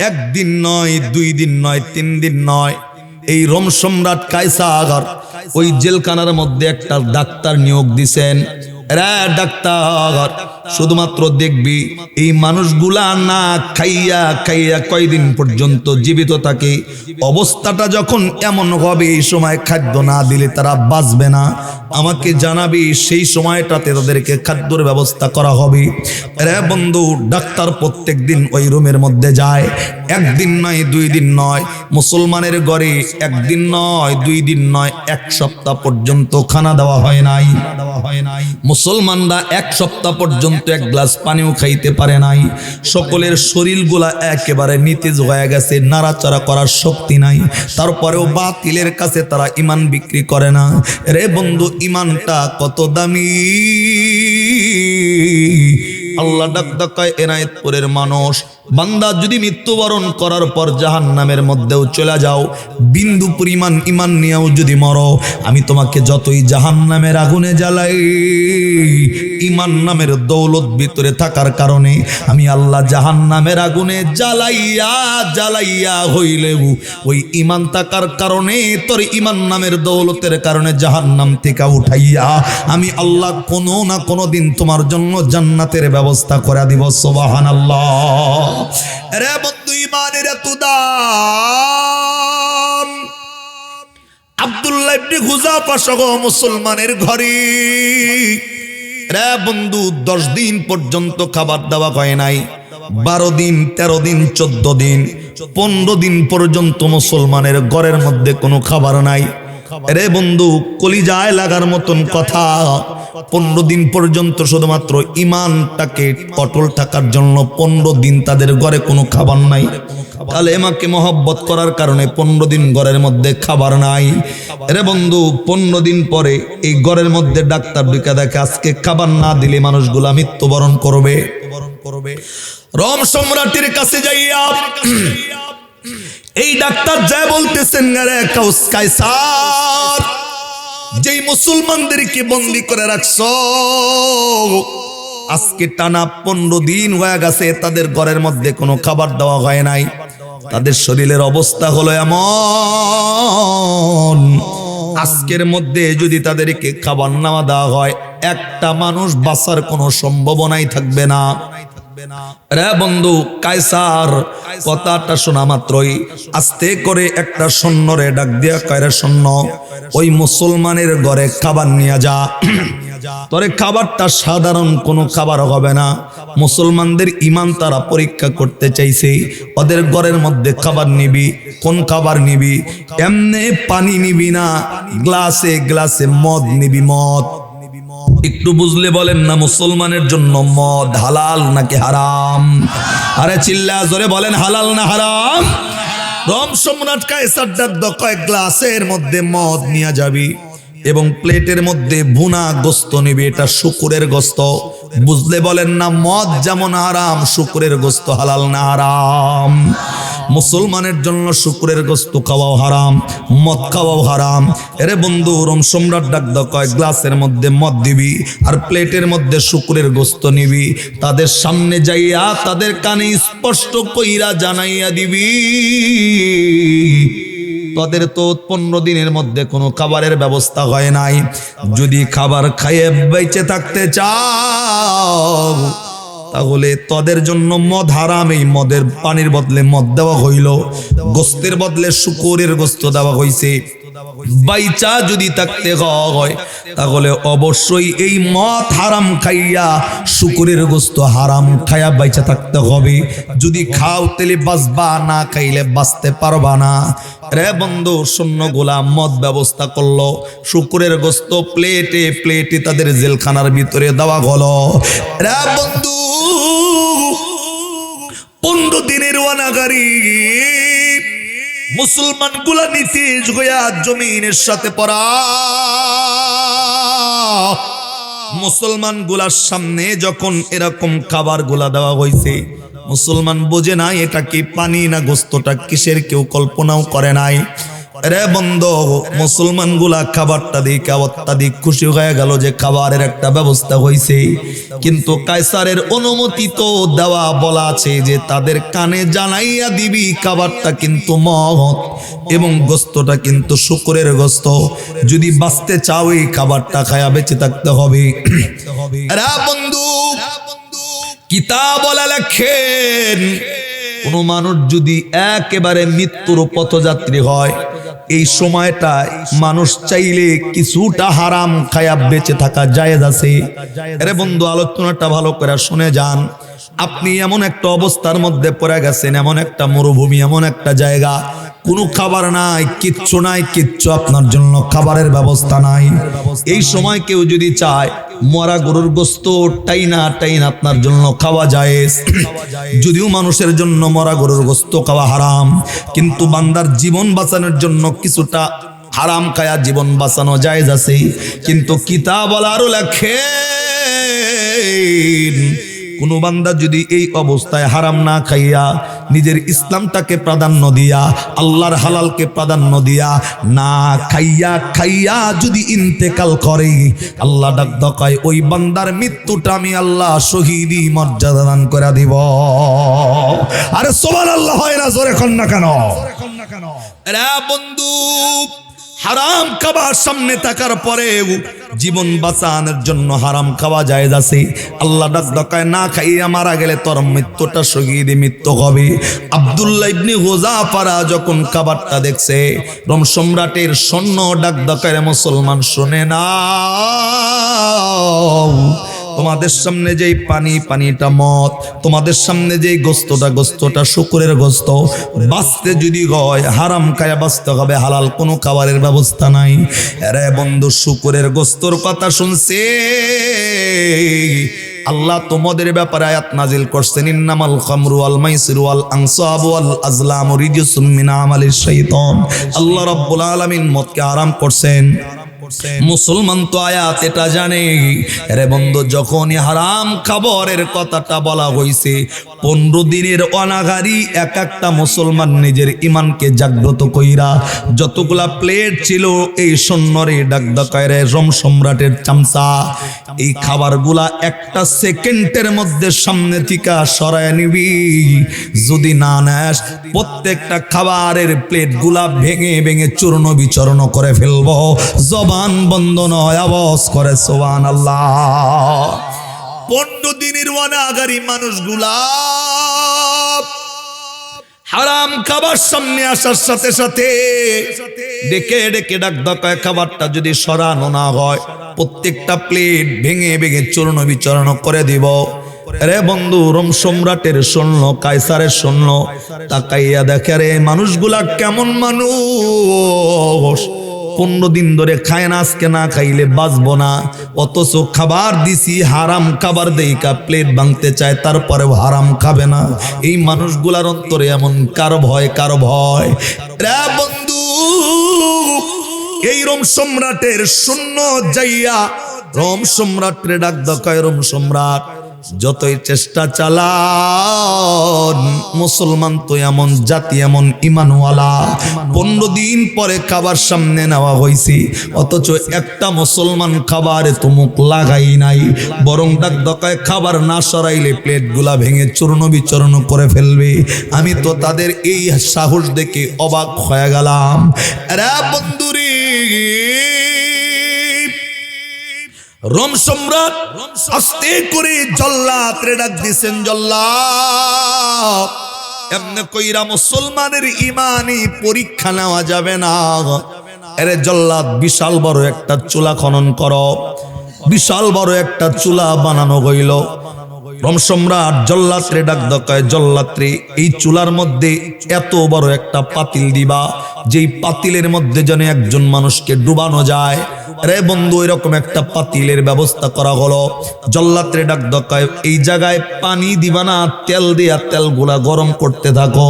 1 দিন নয়, 2 দিন নয়, 3 দিন নয়, এই রোম সম্রাট কায়সার ওই জেলখানার মধ্যে একটা ডাক্তার নিয়োগ দিছেন। রে ডাক্তার, শুধুমাত্র দেখবি এই মানুষগুলা না খাইয়া খাইয়া কয়দিন পর্যন্ত জীবিত থাকে। অবস্থাটা যখন এমন হবে এই সময় খাদ্য না দিলে তারা বাঁচবে না, আমাকে জানাবি, সেই সময়টাতে তাদেরকে খাদ্যর ব্যবস্থা করা হবে। রে বন্ধু, ডাক্তার প্রত্যেক দিন ওই রুমের মধ্যে যায়, একদিন নয় 2 দিন নয়, মুসলমানের ঘরে একদিন নয় 2 দিন নয়, 1 সপ্তাহ পর্যন্ত খানা দেওয়া হয় নাই। মুসলমানরা 1 সপ্তাহ পর্যন্ত 1 গ্লাস পানিও খাইতে পারে নাই। সকলের শরীরগুলা একেবারে নিতেজ হয়ে গেছে, নাড়াচাড়া করার শক্তি নাই। তারপরেও বাতিলের কাছে তারা ঈমান বিক্রি করে না। রে বন্ধু, ঈমানটা কত দামি! আল্লাহ ডাক কয় এনায়েতপুরের মানুষ, বান্দা যদি মৃত্যুবরণ করার পর জাহান্নামের মধ্যেও চলে যাও, বিন্দু পরিমাণ ঈমান নিয়েও যদি মরো, আমি তোমাকে যতই জাহান্নামের আগুনে জ্বালাই, ঈমান নামের দৌলত ভিতরে থাকার কারণে আমি আল্লাহ জাহান্নামের আগুনে জ্বালাইয়া জ্বালাইয়া হইলেও ওই ঈমান থাকার কারণে, তোর ঈমান নামের দৌলতের কারণে জাহান্নাম থেকে উঠাইয়া আমি আল্লাহ কোনো না কোনো দিন তোমার জন্য জান্নাতের ব্যবস্থা করে দিব। সুবহানাল্লাহ। রে বন্ধু, ঈমানের এত দাম। আব্দুল্লাহ ইবনে হুযাফা সহ মুসলমানের ঘরে রে বন্ধু 10 দিন পর্যন্ত খাবার দেওয়া হয় নাই। 12 দিন, 13 দিন, 14 দিন, 15 দিন পর্যন্ত মুসলমানের ঘরের মধ্যে কোনো খাবার নাই। রে বন্ধু, কলিজায় লাগার মতন কথা, 15 দিন পর্যন্ত শুধুমাত্র ঈমানটাকে অটল থাকার জন্য 15 দিন তাদের ঘরে কোনো খাবার নাই। কালেমাকে মহব্বত করার কারণে 15 দিন ঘরের মধ্যে খাবার নাই। রে বন্ধু, 15 দিন পরে এই ঘরের মধ্যে ডাক্তার ঢুকে দেখে আজকে খাবার না দিলে মানুষগুলা মৃত্যুবরণ করবে। রোম সম্রাটের কাছে যাইয়া এই ডাক্তার যা বলতেছেন, আরে কায়সার, যেই মুসলমানদেরকে বন্দী করে রাখছ, আজকে টানা 15 দিন হয়ে গেছে, তাদের ঘরের মধ্যে কোনো খাবার দেওয়া হয় নাই। তাদের শরীরের অবস্থা হলো এমন, আজকের মধ্যে যদি তাদেরকে খাবার না দেওয়া হয়, একটা মানুষ বাঁচার কোনো সম্ভাবনাই থাকবে না। রে বন্ধু, কায়সার কথাটা শোনা মাত্রই আস্তে করে একটা সৈন্যরে ডাক দিয়া কয়, রে সৈন্য, ওই মুসলমানের ঘরে খাবার নিয়ে যা। তোরে খাবারটা সাধারণ কোনো খাবার হবে না, মুসলমানদের ঈমান তারা পরীক্ষা করতে চাইছে। ওদের ঘরের মধ্যে খাবার নিবি। কোন খাবার নিবি? এমনি পানি নিবি না, গ্লাসে গ্লাসে মদ নিবি, মদ। একটু বুঝলে বলেন না, মুসলমানের জন্য মদ হালাল নাকি হারাম? আরে চিল্লা জোরে বলেন, হালাল না হারাম? রোম সম্রাট কায়সার কয়েক গ্লাসের মধ্যে মদ নিয়ে যাবি এবং প্লেটের মধ্যে ভুনা গোস্ত নিবি। এটা শুকুরের গোস্ত। বুঝলে বলেন না, মদ যেমন হারাম, শুকুরের গোস্ত হালাল না হারাম? মুসলমানের জন্য শুকুরের গোস্ত খাওয়াও হারাম, মদ খাওয়াও হারাম। এরে বন্ধু, রোম সম্রাট কয়েক গ্লাসের মধ্যে মদ দিবি আর প্লেটের মধ্যে শুকুরের গোস্ত নিবি। তাদের সামনে যাইয়া তাদের কানে স্পষ্ট কইরা জানাইয়া দিবি, তাদের তো 15 দিনের মধ্যে কোনো খাবারের ব্যবস্থা হয় নাই। যদি খাবার খাইয়ে বেঁচে থাকতে চাও, তাহলে তাদের জন্য মদ হারাম। এই মদের পানির বদলে মদ দেওয়া হইল, গোস্তের বদলে শুকুরের গোস্ত দেওয়া হইছে। বাইচা যদি থাকতে হয়, তাহলে অবশ্যই এই মদ হারাম খাইয়া শুকুরের গোস্ত হারাম খাইয়া বাইচা থাকতে হবে। যদি খাও তাহলে বাঁচবা, না খাইলে বাঁচতে পারবা না। রে বন্ধু, সৈন্যগুলা মদ ব্যবস্থা করলো, শুকুরের গোস্ত প্লেটে প্লেটে তাদের জেলখানার ভিতরে দেওয়া হলো। রে বন্ধু, 15 দিনের ওয়ানাগারি মুসলমান গুলা নিতেজ হইয়া জমিনের সাথে পড়া। মুসলমান গুলার সামনে যখন এরকম খাবার গুলা দেওয়া হয়েছে, মুসলমান বোঝে না এটা কি পানি না গোস্তটা কিসের, কেউ কল্পনাও করে নাই। রে বন্ধু, মুসলমান গুলা খাবারটা দেখে অত্যাধিক খুশি হয়ে গেল যে খাবারের একটা ব্যবস্থা হয়েছে। কিন্তু কায়সারের অনুমতি তো দেওয়া বলা আছে যে তাদের কানে জানাইয়া দিবি খাবারটা কিন্তু মদ এবং গোস্তটা কিন্তু শুকুরের গোস্ত। যদি বাঁচতে চাও এই খাবারটা খায়া বেঁচে থাকতে হবে। রে বন্ধু, কিতাব বলা লেখেন কোন মানুষ যদি একেবারে মৃত্যুর পথযাত্রী হয়, এই সময়টায় মানুষ চাইলে কিছুটা হারাম খায়া বেঁচে থাকা জায়েজ আছে। আরে বন্ধু, আলোচনাটা ভালো করে শুনে যান। আপনি এমন একটা অবস্থার মধ্যে পড়ে গেছেন, এমন একটা মরুভূমি, এমন একটা জায়গা, কোনো খাবার নাই, কিচ্ছু নাই, কিচ্ছু আপনার জন্য খাবারের ব্যবস্থা নাই। এই সময় কেউ যদি চায় মরা গরুর গোস্ত টাইনা টাইনা আপনার জন্য খাওয়া যায়। যদিও মানুষের জন্য মরা গরুর গোস্ত খাওয়া হারাম, কিন্তু বান্দার জীবন বাঁচানোর জন্য কিছুটা হারাম খায়া জীবন বাঁচানো জায়েজ আছে। কিন্তু কিতাব আরো লেখে কোন বান্দা যদি এই অবস্থায় হারাম না খাইয়া নিজের ইসলামটাকে প্রাধান্য দিয়া আল্লাহর হালালকে প্রাধান্য দিয়া না খাইয়া খাইয়া যদি ইন্তেকাল করে, আল্লাহ ডাক দকায় ওই বান্দার মৃত্যুটা আমি আল্লাহ শহীদি মর্যাদা দান করে দিব। আরে সুবহানাল্লাহ হয় না? জোরে কন না কেন? আরে বন্ধু, হারাম খাবার সামনে থাকার পরেও জীবন বাঁচানোর জন্য হারাম খাওয়া জায়েজ আছে। আল্লাহ ডাক দকায় না খাইয়া মারা গেলে তোর মৃত্যুটা শহীদ মৃত্যু হবে। আব্দুল্লাহ ইবনে হুযাফা যখন খাবারটা দেখছে, রোম সম্রাটের সৈন্য ডাক দকায় মুসলমান শুনে না, তোমাদের সামনে যেই পানিটা মদ, তোমাদের সামনে যেই গোস্তটা শুকরের গোস্ত, বাঁচতে যদি হয় হারাম খায়া বাঁচতে হবে, হালাল কোনো খাবারের ব্যবস্থা নাই। আরে বন্ধু, শুকরের গোস্তর কথা শুনছে আল্লাহ তোমাদের ব্যাপারে আয়াত নাজিল করছেন, ইন্নামাল খামরু ওয়াল মাইসিরু ওয়াল আনসাবু ওয়াল আজলামু রিজসুম মিন আমালিশ শাইতান। আল্লাহ রাব্বুল আলামিন মদকে হারাম করছেন। মুসলমান তো আয়াত এটা জানে। রে বন্ধু, যখনই হারাম খাবারের কথাটা বলা হয়েছে, 15 দিনের অনাগারি এক একটা মুসলমান নিজের ইমানকে জাগ্রত কইরা যতগুলা প্লেট ছিল এই সৈন্যরে ডাক দকায় রে রোম সম্রাটের চামচা, এই খাবারগুলা একটা সেকেন্ডের মধ্যে সামনে থেকে সরায় নিবি। যদি না নেস, প্রত্যেকটা খাবারের প্লেটগুলা ভেঙে ভেঙে চূর্ণ বিচূর্ণ করে ফেলবো। জবান বন্ধ নয়, আওয়াজ করে সুবহানাল্লাহ। 15 দিনের অনাগারি মানুষগুলা হারাম খাবার সামনে আসার সাথে সাথে ডেকে ডেকে ডাক দকায় খাবারটা যদি সরানো না হয়, প্রত্যেকটা প্লেট ভেঙে ভেঙে চূর্ণ বিচূর্ণ করে দিব। রে বন্ধু, রোম সম্রাটের সৈন্য, কায়সারের সৈন্য তাকাইয়া দেখে রে মানুষগুলা কেমন মানুষ, 15 দিন ধরে খায় না, আজকে না খাইলে বাঁচবো না, অথচ খাবার দিছি হারাম খাবার দেইকা প্লেট ভাঙতে চায়, তারপরেও হারাম খাবে না। এই মানুষগুলার অন্তরে এমন কারো ভয়। রে বন্ধু, এই রোম সম্রাটের শূন্য যাইয়া রোম সম্রাটরে ডাক দকায়, রোম সম্রাট যতই চেষ্টা চালান, মুসলমান তো এমন জাতি, এমন ইমানওয়ালা, 15 দিন পরে খাবার সামনে নেওয়া হয়েছে, অথচ একটা মুসলমান খাবারে তো মুখ লাগাই নাই, বরং ডাক দকায় খাবার না সরাইলে প্লেটগুলা ভেঙে চূর্ণ বিচূর্ণ করে ফেলবে। আমি তো তাদের এই সাহস দেখে অবাক হয়ে গেলাম। আরে বন্ধুরে, রোম সম্রাট আস্তে করে জল্লাদ রে ডাক দিছেন, জল্লাদ এমনে কইরা মুসলমানের ইমানি পরীক্ষা নেওয়া যাবে না। আরে জল্লাদ, বিশাল বড় একটা চুলা খনন করো। বিশাল বড় একটা চুলা বানানো হইল। রোম সম্রাট জল্লাদ রে ডাক দকায়, জল্লাদ রে এই চুলার মধ্যে এত বড় একটা পাতিল দিবা, যেই পাতিলের মধ্যে যেন একজন মানুষকে ডুবানো যায়। রে বন্ধু, এরকম একটা পাতিলের ব্যবস্থা করা হলো। জল্লাদ রে ডাক দকায়, এই জায়গায় পানি দিবা না, তেল দিয়া তেলগুলা গরম করতে থাকো।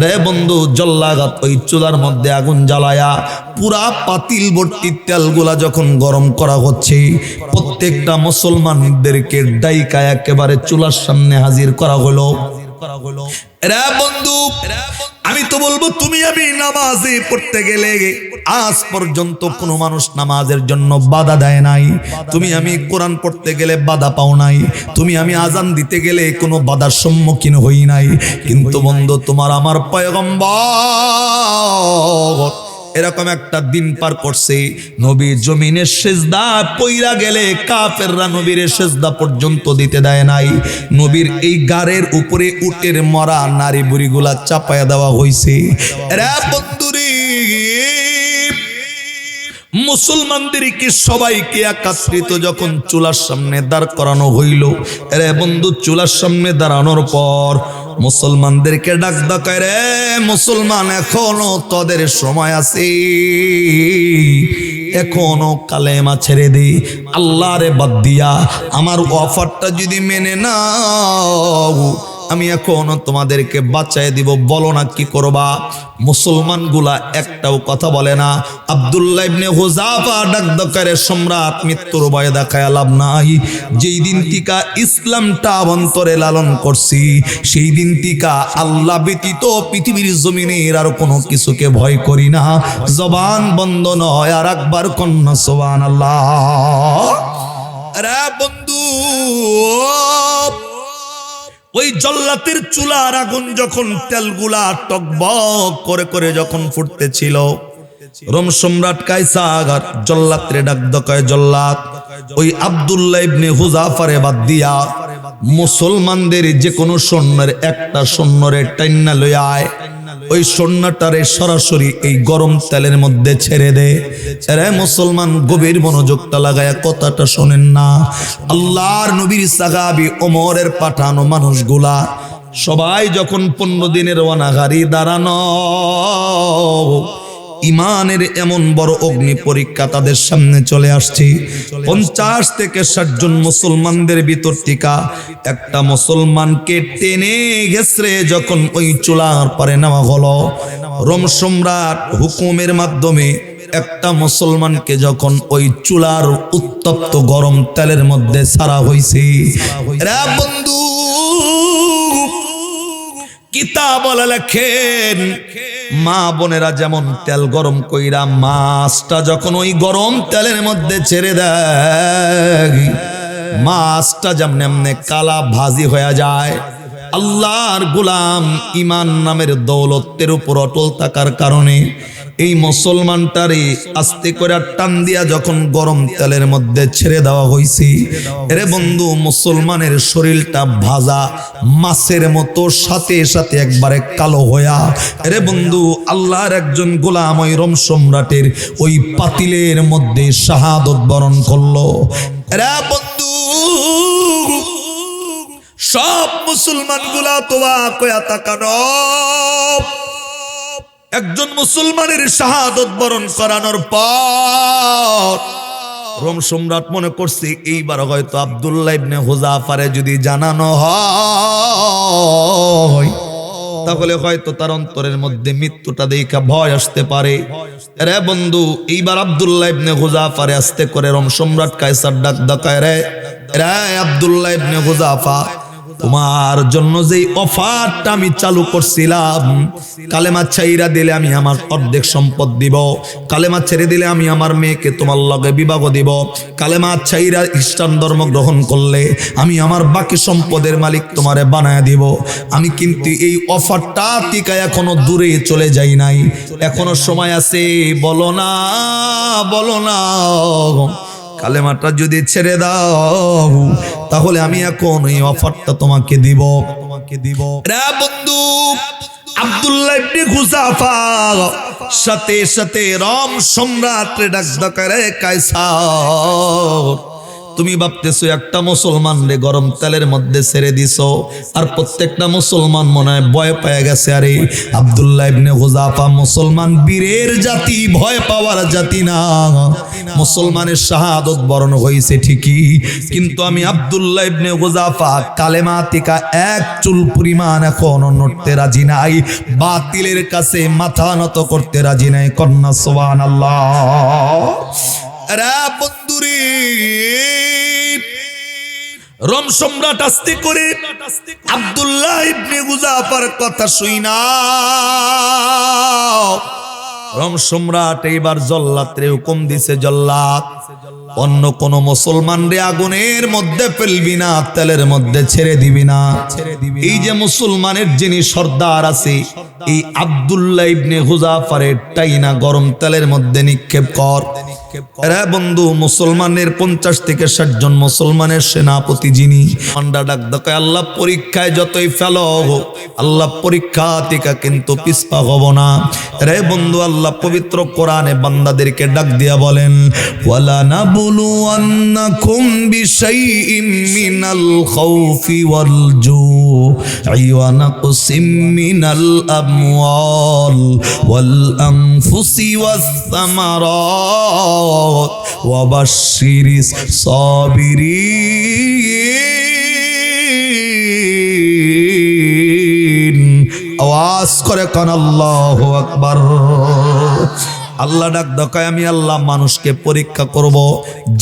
রে বন্ধু, জল্লাদ ওই চুলার মধ্যে আগুন জ্বালায়া পুরা পাতিল ভর্তি তেলগুলা যখন গরম করা হচ্ছে, প্রত্যেকটা মুসলমানদেরকে ডাইকা একেবারে চুলার সামনে হাজির করা হলো। রে বন্ধু, আমি তো বলবো, তুমি আমি নামাজে পড়তে গেলে আজ পর্যন্ত কোনো মানুষ নামাজের জন্য বাধা দেয় নাই। তুমি আমি কোরআন পড়তে গেলে বাধা পাও নাই। তুমি আমি আজান দিতে গেলে কোনো বাধার সম্মুখীন হই নাই। কিন্তু বন্ধু, তোমার আমার পয়গম্বর এরকম একটা দিন পার করছে, নবী জমিনের সেজদা পইরা গেলে কাফেররা নবীর সেজদা পর্যন্ত দিতে দেয় নাই। নবীর এই গাড়ের উপরে উটের মরা নারী বুড়িগুলা চাপায়া দেওয়া হয়েছে। এরা বন্ধুরে, মুসলমানদেরকে সবাইকে একত্রিত যখন চুলার সামনে দাঁড় করানো হইল, রে বন্ধু চুলার সামনে দাঁড়ানোর পর মুসলমানদেরকে ডাক ডাকায়, রে মুসলমান এখনো তোদের সময় আছে, এখনো কালেমা ছেড়ে দে, আল্লাহরে বাদ দিয়া আমার অফারটা যদি মেনে নাও আমি এখনো তোমাদেরকে বাঁচাই দিব, বলো না কি করবা। মুসলমানগুলা একটাও কথা বলে না। আব্দুল্লাহ ইবনে হুযাফা ডাক দকারে, সম্রাট মৃত্যুর ভয় দেখায় লাভ নাই, যেই দিন টিকা ইসলামটা অন্তরে লালন করছি সেই দিন টিকা আল্লাহ ব্যতীত পৃথিবীর জমিনের আর কোনো কিছুকে ভয় করি না। জবান বন্ধ নয়, আর একবার কন্যা সুবহানাল্লাহ। আরে বন্ধু, ওই জল্লাতের চুলার আগুন যখন তেলগুলা টকবক করে করে যখন ফুটতেছিল, রোম সম্রাট কায়সার জল্লাতরে ডাক দকায়, জল্লাত ওই আব্দুল্লাহ ইবনে হুযাফারে বাদ দিয়া মুসলমানদের যে কোনো সৈন্যের একটা সৈন্যরে টাইন্না লইয়া আয়, ওই সৈন্যটারে সরাসরি এই গরম তেলের মধ্যে ছেড়ে দে। রে মুসলমান গভীর মনোযোগটা লাগায়া কথাটা শোনেন না। আল্লাহর নবীর সাহাবী ওমরের পাঠানো মানুষগুলা সবাই যখন 15 দিনের ওয়ানাগারি দাঁড়ানো, ইমানের এমন বড় অগ্নি পরীক্ষা তাদের সামনে চলে আসছে। 50 থেকে 60 জন মুসলমানদের ভিতর থেকে একটা মুসলমানকে টেনে গেছে যখন ওই চুলার পারে নেওয়া হলো। রোম সম্রাট হুকুমের মাধ্যমে একটা মুসলমানকে যখন ওই চুলার উত্তপ্ত গরম তেলের মধ্যে ছাড়া হয়েছে, রে বন্ধু কিতাব লেখেন, মা বোনেরা যেমন তেল গরম কইরা মাছটা যখন ওই গরম তেলের মধ্যে ছেড়ে দেয়, মাছটা যেমন এমনি কালা ভাজি হয়ে যায়। আল্লাহর গোলাম ইমান নামের দৌলতের উপর অটল থাকার কারণে এই মুসলমানটারে আস্তে করে টান দিয়া যখন গরম তেলের মধ্যে ছেড়ে দেওয়া হয়েছে, এরে বন্ধু মুসলমানের শরীরটা ভাজা মাছের মতো সাথে সাথে একবারে কালো হইয়া, এরে বন্ধু আল্লাহর একজন গোলাম ওই রোম সম্রাটের ওই পাতিলের মধ্যে শাহাদত বরণ করলো। এরে বন্ধু সব মুসলমান গুলা তোবা কয়া তাকানো, একজন মুসলমানের শাহাদত বরণ করানোর পর রোম সম্রাট মনে করছে এইবার হয়তো আব্দুল্লাহ ইবনে হুযাফারে যদি জানানো হয় তাহলে হয়তো তার অন্তরের মধ্যে মৃত্যুটা দেখা ভয় আসতে পারে। রে বন্ধু এইবার আব্দুল্লাহ ইবনে হুযাফারে আস্তে করে রোম সম্রাট কায়সার ডাক ডাকায়, রে রে আব্দুল্লাহ ইবনে হুযাফা, তোমার জন্য যেই অফারটা আমি চালু করছিলাম, কালেমা ছাইরা দিলে আমি আমার অর্ধেক সম্পদ দিব, কালেমা ছেড়ে দিলে আমি আমার মেয়েকে তোমার লগে বিবাহ দিব, কালেমা ছাইরা খ্রিস্টান ধর্ম গ্রহণ করলে আমি আমার বাকি সম্পদের মালিক তোমারে বানায় দিব। আমি কিন্তু এই অফারটা টিকা এখনো দূরে চলে যাই নাই, এখনো সময় আছে, বলো না বলো না, কালেমাটা যদি ছেড়ে দাও তাহলে আমি এখন এই অফারটা তোমাকে দিব। রে বন্ধু আব্দুল্লাহ ইবনে হুযাফা সাথে সাথে রোম সম্রাট ডাক ডাকারে, কায়সার তুমি ভাবতেছো একটা মুসলমান রে গরম তেলের মধ্যে ছেড়ে দিছো, আর প্রত্যেকটা মুসলমান মনে হয় ভয় পেয়ে গেছে। আরে আব্দুল্লাহ ইবনে হুযাফা মুসলমান বীরের জাতি, ভয় পাওয়ার জাতি না। মুসলমানের শাহাদত বরণ হয়েছে ঠিকই, কিন্তু আমি আব্দুল্লাহ ইবনে হুযাফা কালেমা থেকে এক চুল পরিমাণ এখন নড়তে রাজি নাই, বাতিলের কাছে মাথা নত করতে রাজি নাই। কন্যা সুবহানাল্লাহ। আরে বন্ধুরে, রোম সম্রাট আস্তে করে আব্দুল্লাহ ইবনে হুযাফার কথা শুইনা রোম সম্রাট এইবার জল্লাদরে হুকুম দিছে, জল্লাদ অন্য কোন মুসলমান রে আগুনের মধ্যে ফেলবি না, তেলের মধ্যে ছেড়ে দিবি না। এই যে মুসলমানের যিনি সর্দার আছে, এই আব্দুল্লাহ ইবনে হুযাফারের টাইনা গরম তেলের মধ্যে নিক্ষেপ কর। এরা বন্ধু মুসলমানের 50 থেকে 60 জন মুসলমানের সেনাপতি যিনি, পান্ডা ডাক দেখে আল্লাহ পরীক্ষায় যতই ফেলো, আল্লাহ পরীক্ষা থেকে কিন্তু পিছপা হব না। রে বন্ধু আল্লাহ পবিত্র কোরআনে বান্দাদেরকে ডাক দিয়া বলেন, ওয়ালা নাবুলু আন্নাকুম বিশাইইম মিনাল খাউফি ওয়াল জু'i ওয়া নাকসিম মিনাল আমওয়াল ওয়াল আনফুসি ওয়াস সামারাত ওয়া বাশশিরিস সাবিরিন। আওয়াজ করে কোন আল্লাহু আকবার। আল্লাহ ডাক দেখায়, আমি আল্লাহ মানুষকে পরীক্ষা করব,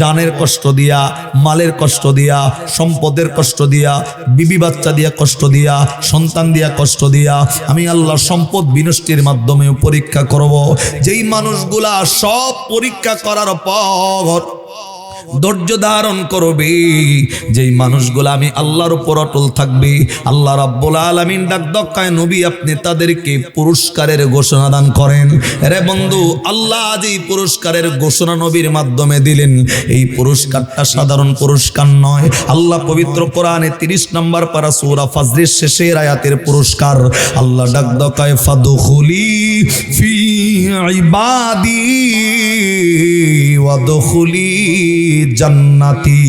জানের কষ্ট দিয়া, মালের কষ্ট দিয়া, সম্পদের কষ্ট দিয়া, বিবি বাচ্চা দিয়া কষ্ট দিয়া, সন্তান দিয়া কষ্ট দিয়া, আমি আল্লাহ সম্পদ বিনষ্টির মাধ্যমেও পরীক্ষা করব। যেই মানুষগুলা সব পরীক্ষা করার পর ধৈর্য ধারণ করবে, যেই মানুষগুলো আমি আল্লাহর উপর অটল থাকবে, আল্লাহ রাব্বুল আলামিন ডাক দক্কায় নবী আপনি তাদেরকে পুরস্কারের ঘোষণা দান করেন। রে বন্ধু আল্লাহ যেই পুরস্কারের ঘোষণা নবীর মাধ্যমে দিলেন, এই পুরস্কারটা সাধারণ পুরস্কার নয়। আল্লাহ পবিত্র কোরআনে 30 নম্বর পারা সূরা ফাজরের শেষের আয়াতের পুরস্কার আল্লাহ ডাক দক্কায়, ফাদখুলি ফি ইবাদি ওয়াদখুলি জান্নাতি।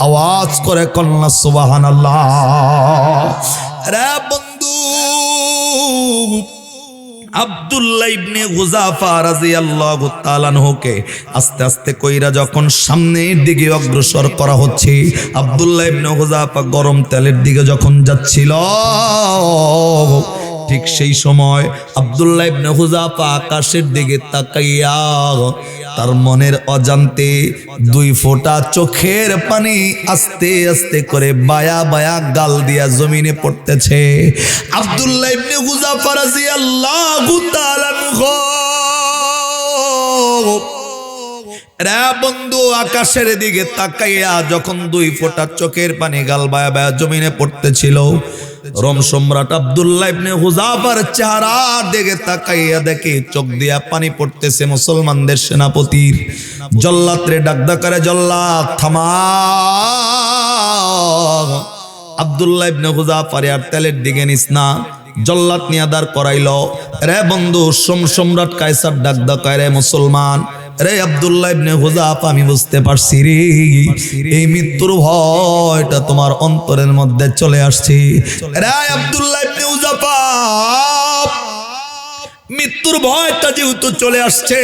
আওয়াজ করে কন্যা সুবহানাল্লাহ। রে বন্ধু আব্দুল্লাহ ইবনে হুযাফা রাদিয়াল্লাহু তাআলা আনহুকে আস্তে আস্তে কইরা যখন সামনের দিকে অগ্রসর করা হচ্ছে, আব্দুল্লাহ ইবনে হুযাফা গরম তেলের দিকে যখন যাচ্ছিল, ঠিক সেই সময় আব্দুল্লাহ ইবনে হুযাফা আকাশের দিকে তাকাইয়া তার মনের অজান্তে 2 ফোঁটা চোখের পানি আস্তে আস্তে করে বায়া বায়া গাল দিয়া জমিনে পড়তেছে। আব্দুল্লাহ ইবনে হুযাফা রাদিয়াল্লাহু তাআলা আনহু রে বন্ধু আকাশের দিকে তাকাইয়া যখন 2 ফোঁটা চোখের পানি গাল বায়া বায়া জমিনে পড়তেছিল, রোম সম্রাট আব্দুল্লাহ ইবনে হুযাফার চেহারা দিকে তাকাইয়া দেখে চোখ দিয়া পানি পড়তেছে মুসলমানদের সেনাপতির। জল্লাদ রে ডাক করে, জল্লাদ থামা। আব্দুল্লাহ ইবনে হুযাফার আর তেলের দিকে নিস না। জল্লাদ নিয়ে দাঁড় করাইল। রে বন্ধু সম্রাট কায়সার ডাক করে, মুসলমান রে আব্দুল্লাহ ইবনে হুযাফা, আমি বুঝতে পারছি রে, এই মৃত্যুর ভয়টা তোমার অন্তরের মধ্যে চলে আসছে। রে আব্দুল্লাহ ইবনে হুযাফা, মৃত্যুর ভয়টা যেহেতু চলে আসছে,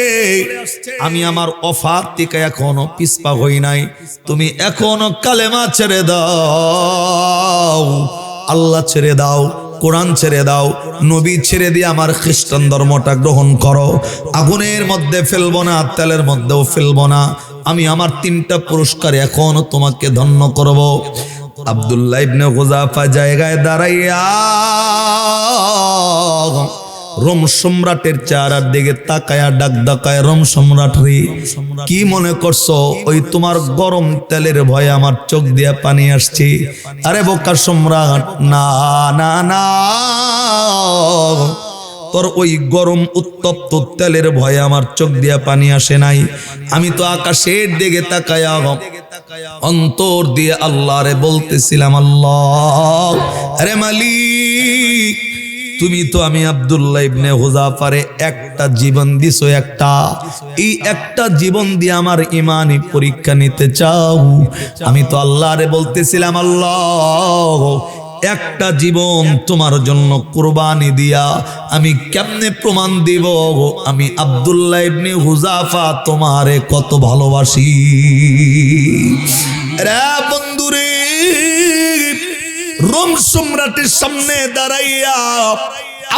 আমি আমার ওফাত থেকে এখনো পিছপা হই নাই। তুমি এখনো কালেমা ছেড়ে দাও, আল্লাহ ছেড়ে দাও, কোরআন ছেড়ে দাও, নবী ছেড়ে দিয়ে আমার খ্রিস্টান ধর্মটা গ্রহণ করো। আগুনের মধ্যে ফেলবো না, তেলের মধ্যেও ফেলবো না। আমি আমার 3টা পুরস্কার এখনো তোমাকে ধন্য করব। আব্দুল্লাহ ইবনে হুযাফা জায়গায় দাঁড়াইয়া রোম সম্রাটের চেহারার দিকে তাকায়া ডাক ডাকায়, রোম সম্রাট রে, কি মনে করছো ওই তোমার গরম তেলের ভয়ে আমার চোখ দিয়ে পানি আসছে? আরে বোকা সম্রাট, না না না, তোর ওই গরম উত্তপ্ত তেলের ভয়ে আমার চোখ দিয়ে পানি আসে নাই। আমি তো আকাশের দিকে তাকায়া অন্তর দিয়ে আল্লাহরে বলতেছিলাম, আল্লাহ আরে মালিক, তুমি তো আমি আব্দুল্লাহ ইবনে হুযাফারে একটা জীবন দিছো, এই একটা জীবন দিয়ে আমার ইমানি পরীক্ষা নিতে চাও। আমি তো আল্লাহরে বলতেছিলাম, আল্লাহ একটা জীবন তোমার জন্য কুরবানি দিয়া আমি কেমনে প্রমাণ দিব আমি আব্দুল্লাহ ইবনে হুযাফা তোমারে কত ভালোবাসি। রে বন্ধুরে, রোম সম্রাটের সামনে দাঁড়াইয়া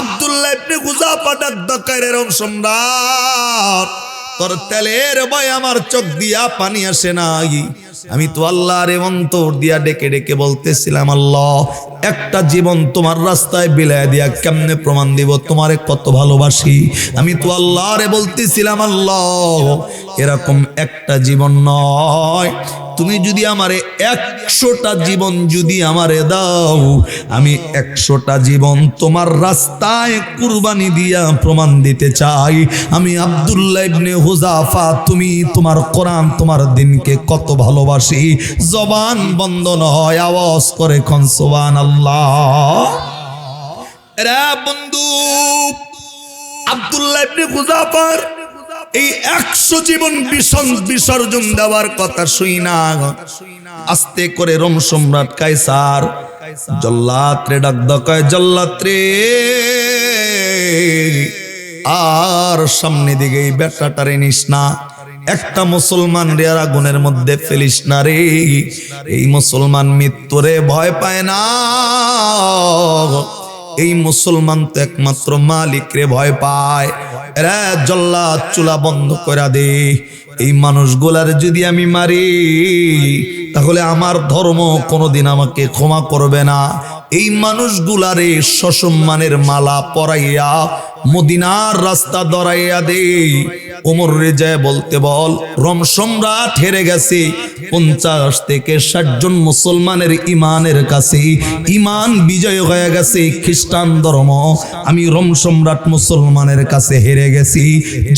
আব্দুল্লাহ ইবনে হুযাফা ডাক দেয়, রোম সম্রাট, তোর তেলের ভয় আমার চোখ দিয়া পানি আসে নাই, আমি তো আল্লাহর অন্তর দিয়া ডেকে ডেকে বলতেছিলাম, আল্লাহ একটা জীবন তোমার রাস্তায় বিলায় দিয়া কেমনে প্রমাণ দিব তোমারে কত ভালোবাসি। আমি তো আল্লাহরে বলতেছিলাম, আল্লাহ এরকম একটা জীবন নয়, তুমি যদি আমারে 100টা জীবন যদি আমারে দাও, আমি 100টা জীবন তোমার রাস্তায় কুরবানি দিয়া প্রমাণ দিতে চাই আমি আব্দুল্লাহ ইবনে হুযাফা তুমি তোমার কোরআন তোমার দিনকে কত ভালোবাসি। জবান বন্ধ নয়, আওয়াজ করে কোন সুবহানাল্লাহ। রে বন্ধু, আব্দুল্লাহ ইবনে হুযাফার এই 100 জীবন বিসর্জন দেওয়ার কথা শুই না আস্তে করে রোম সম্রাট কায়সার জল্লাদ রে ডাক দকায়, জল্লাদ রে আর সামনে দিকে এই বেটাটারে নিস না, একটা মুসলমান রে আর আগুনের মধ্যে ফেলিস না রে, এই মুসলমান মৃত্যুরে ভয় পায় না, এই মুসলমান তো একমাত্র মালিক রে ভয় পায়। রে জল্লাদ চুলা বন্ধ করে দে, এই মানুষগুলার যদি আমি মারি তাহলে আমার ধর্ম কোনোদিন আমাকে ক্ষমা করবে না। এই মানুষগুলারে সসম্মানের মালা পরাইয়া মদিনার রাস্তা ধরাইয়া দে। ওমর রেজায় বলতে বল, রোম সম্রাট হেরে গেছে, 50 থেকে 60 জন মুসলমানের ইমানের কাছে ইমান বিজয় হয়ে গেছে খ্রিস্টান ধর্ম, আমি রোম সম্রাট মুসলমানের কাছে হেরে গেছি।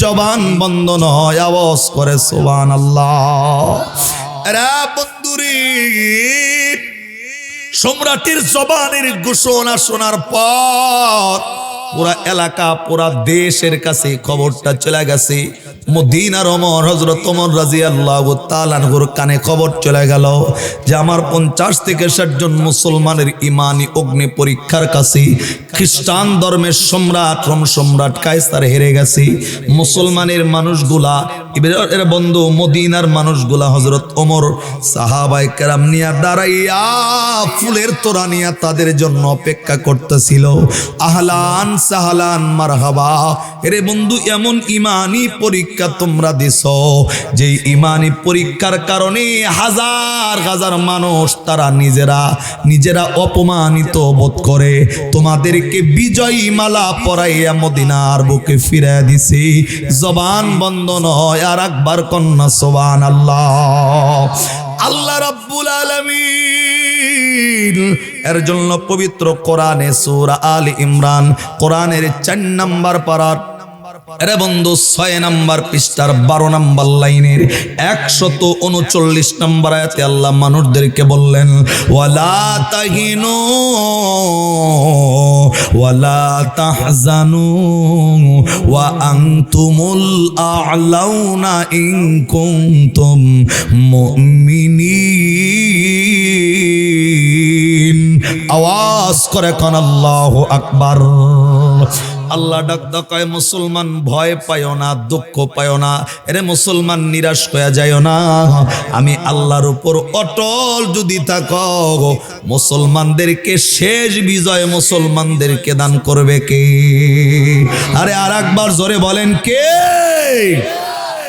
জবান বন্ধ নয়, আওয়াজ করে সুবহানাল্লাহ। এরা বন্ধুরে, সম্রাটের জবানের ঘোষণা শোনার পর পুরা এলাকা পুরা দেশের কাছে খবরটা চলে গেছে। মদিনার ওমর হযরত ওমর রাদিয়াল্লাহু তাআলা আনহুর কানে খবর চলে গেল যে আমার 50 থেকে 60 জন মুসলমানের ইমানি অগ্নি পরীক্ষার কাছে খ্রিস্টান ধর্মের সম্রাট রোম সম্রাট কায়সার হেরে গেছে। মুসলমানের মানুষগুলা এর বন্ধু মদিনার মানুষগুলা হযরত ওমর সাহাবায়ে কেরাম নিয়া দাঁড়াইয়া ফুলের তোড়া নিয়া তাদের জন্য অপেক্ষা করতেছিল। আহলান সাহলান মারহাবা। এরে বন্ধু, এমন ইমানি পরীক্ষা তোমরা দিছো যে ইমানি পরীক্ষার কারণে হাজার হাজার মানুষ তারা নিজেরা অপমানিত বোধ করে তোমাদেরকে বিজয়ী মালা পরাইয়া মদিনার বুকে ফিরিয়ে দিছে। জবান বন্ধ নয়, আর একবার কন্যা সুবহানাল্লাহ। আল্লাহ রাব্বুল আলামিন এর জন্য পবিত্র কোরআনে সূরা আলে ইমরান কোরআনের 4 নম্বর পারার এরে বন্ধু 6 নম্বর পৃষ্ঠার 12 নম্বর লাইনের 139 নম্বর আয়াতে আল্লাহ মানুষদেরকে বললেন, ওয়ালা তাহিনু ওয়ালা তাহজানু ওয়া আনতুমুল আ'লাউনা ইন কুনতুম মুমিনিন। আওয়াজ করে কোন আল্লাহু আকবার। আল্লাহ ডাক ডাকায়, মুসলমান ভয় পায়ও না, দুঃখ পায়ও না, এরে মুসলমান নিরাশ হয়ে যায়ও না। আমি আল্লাহর উপর অটল যদি থাকো, মুসলমানদেরকে শেষ বিজয় মুসলমানদেরকে দান করবে কে? আরে আর একবার জোরে বলেন কে?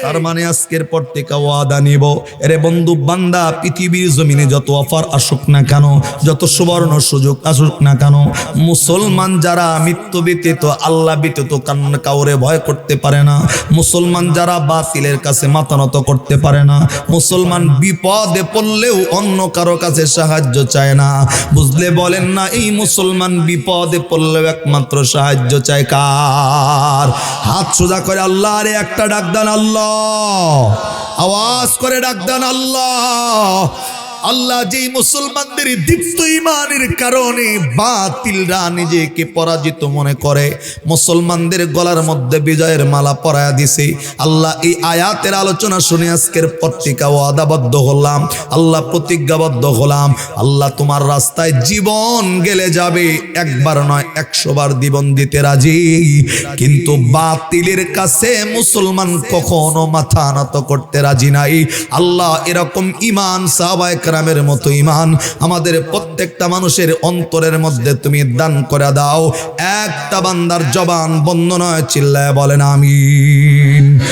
তার মানে আজকের পর থেকে ওয়াদা নিব, এরে বন্ধু বান্দা পৃথিবীর জমিনে যত অফার আসুক না কেন, যত সুবর্ণ সুযোগ আসুক না কেন, মুসলমান যারা মৃত্যু ব্যতীত আল্লাহ ব্যতীত কাউরে ভয় করতে পারে না, মুসলমান যারা বাতিলের কাছে মাথা নত করতে পারে না, মুসলমান বিপদে পড়লেও অন্য কারো কাছে সাহায্য চায় না, বুঝলে বলেন না এই মুসলমান বিপদে পড়লেও একমাত্র সাহায্য চায় কার? হাত সোজা করে আল্লাহরে একটা ডাক দেন, আল্লাহ। আওয়াজ করে ডাক দেন, আল্লাহ। আল্লাহ যেই মুসলমানদের দীপ্ত ইমানের কারণে বাতিলরা নিজেকে পরাজিত মনে করে মুসলমানদের গলার মধ্যে বিজয়ের মালা পরায়া দিছে, আল্লাহ এই আয়াতের আলোচনা শুনে আজকের পত্রিকা ওয়াদাবদ্ধ হলাম, আল্লাহ প্রতিজ্ঞাবদ্ধ হলাম, আল্লাহ তোমার রাস্তায় জীবন গেলে যাবে, একবার নয় 100 বার জীবন দিতে রাজি, কিন্তু বাতিলের কাছে মুসলমান কখনো মাথা নত করতে রাজি নাই। আল্লাহ এরকম ইমান সাহাবায়ে কেরামের মতো ইমান আমাদের প্রত্যেকটা মানুষের অন্তরের মধ্যে তুমি দান করে দাও। একটা বান্দার জবান বন্ধ নয়, চিল্লায় বলেন আমিন।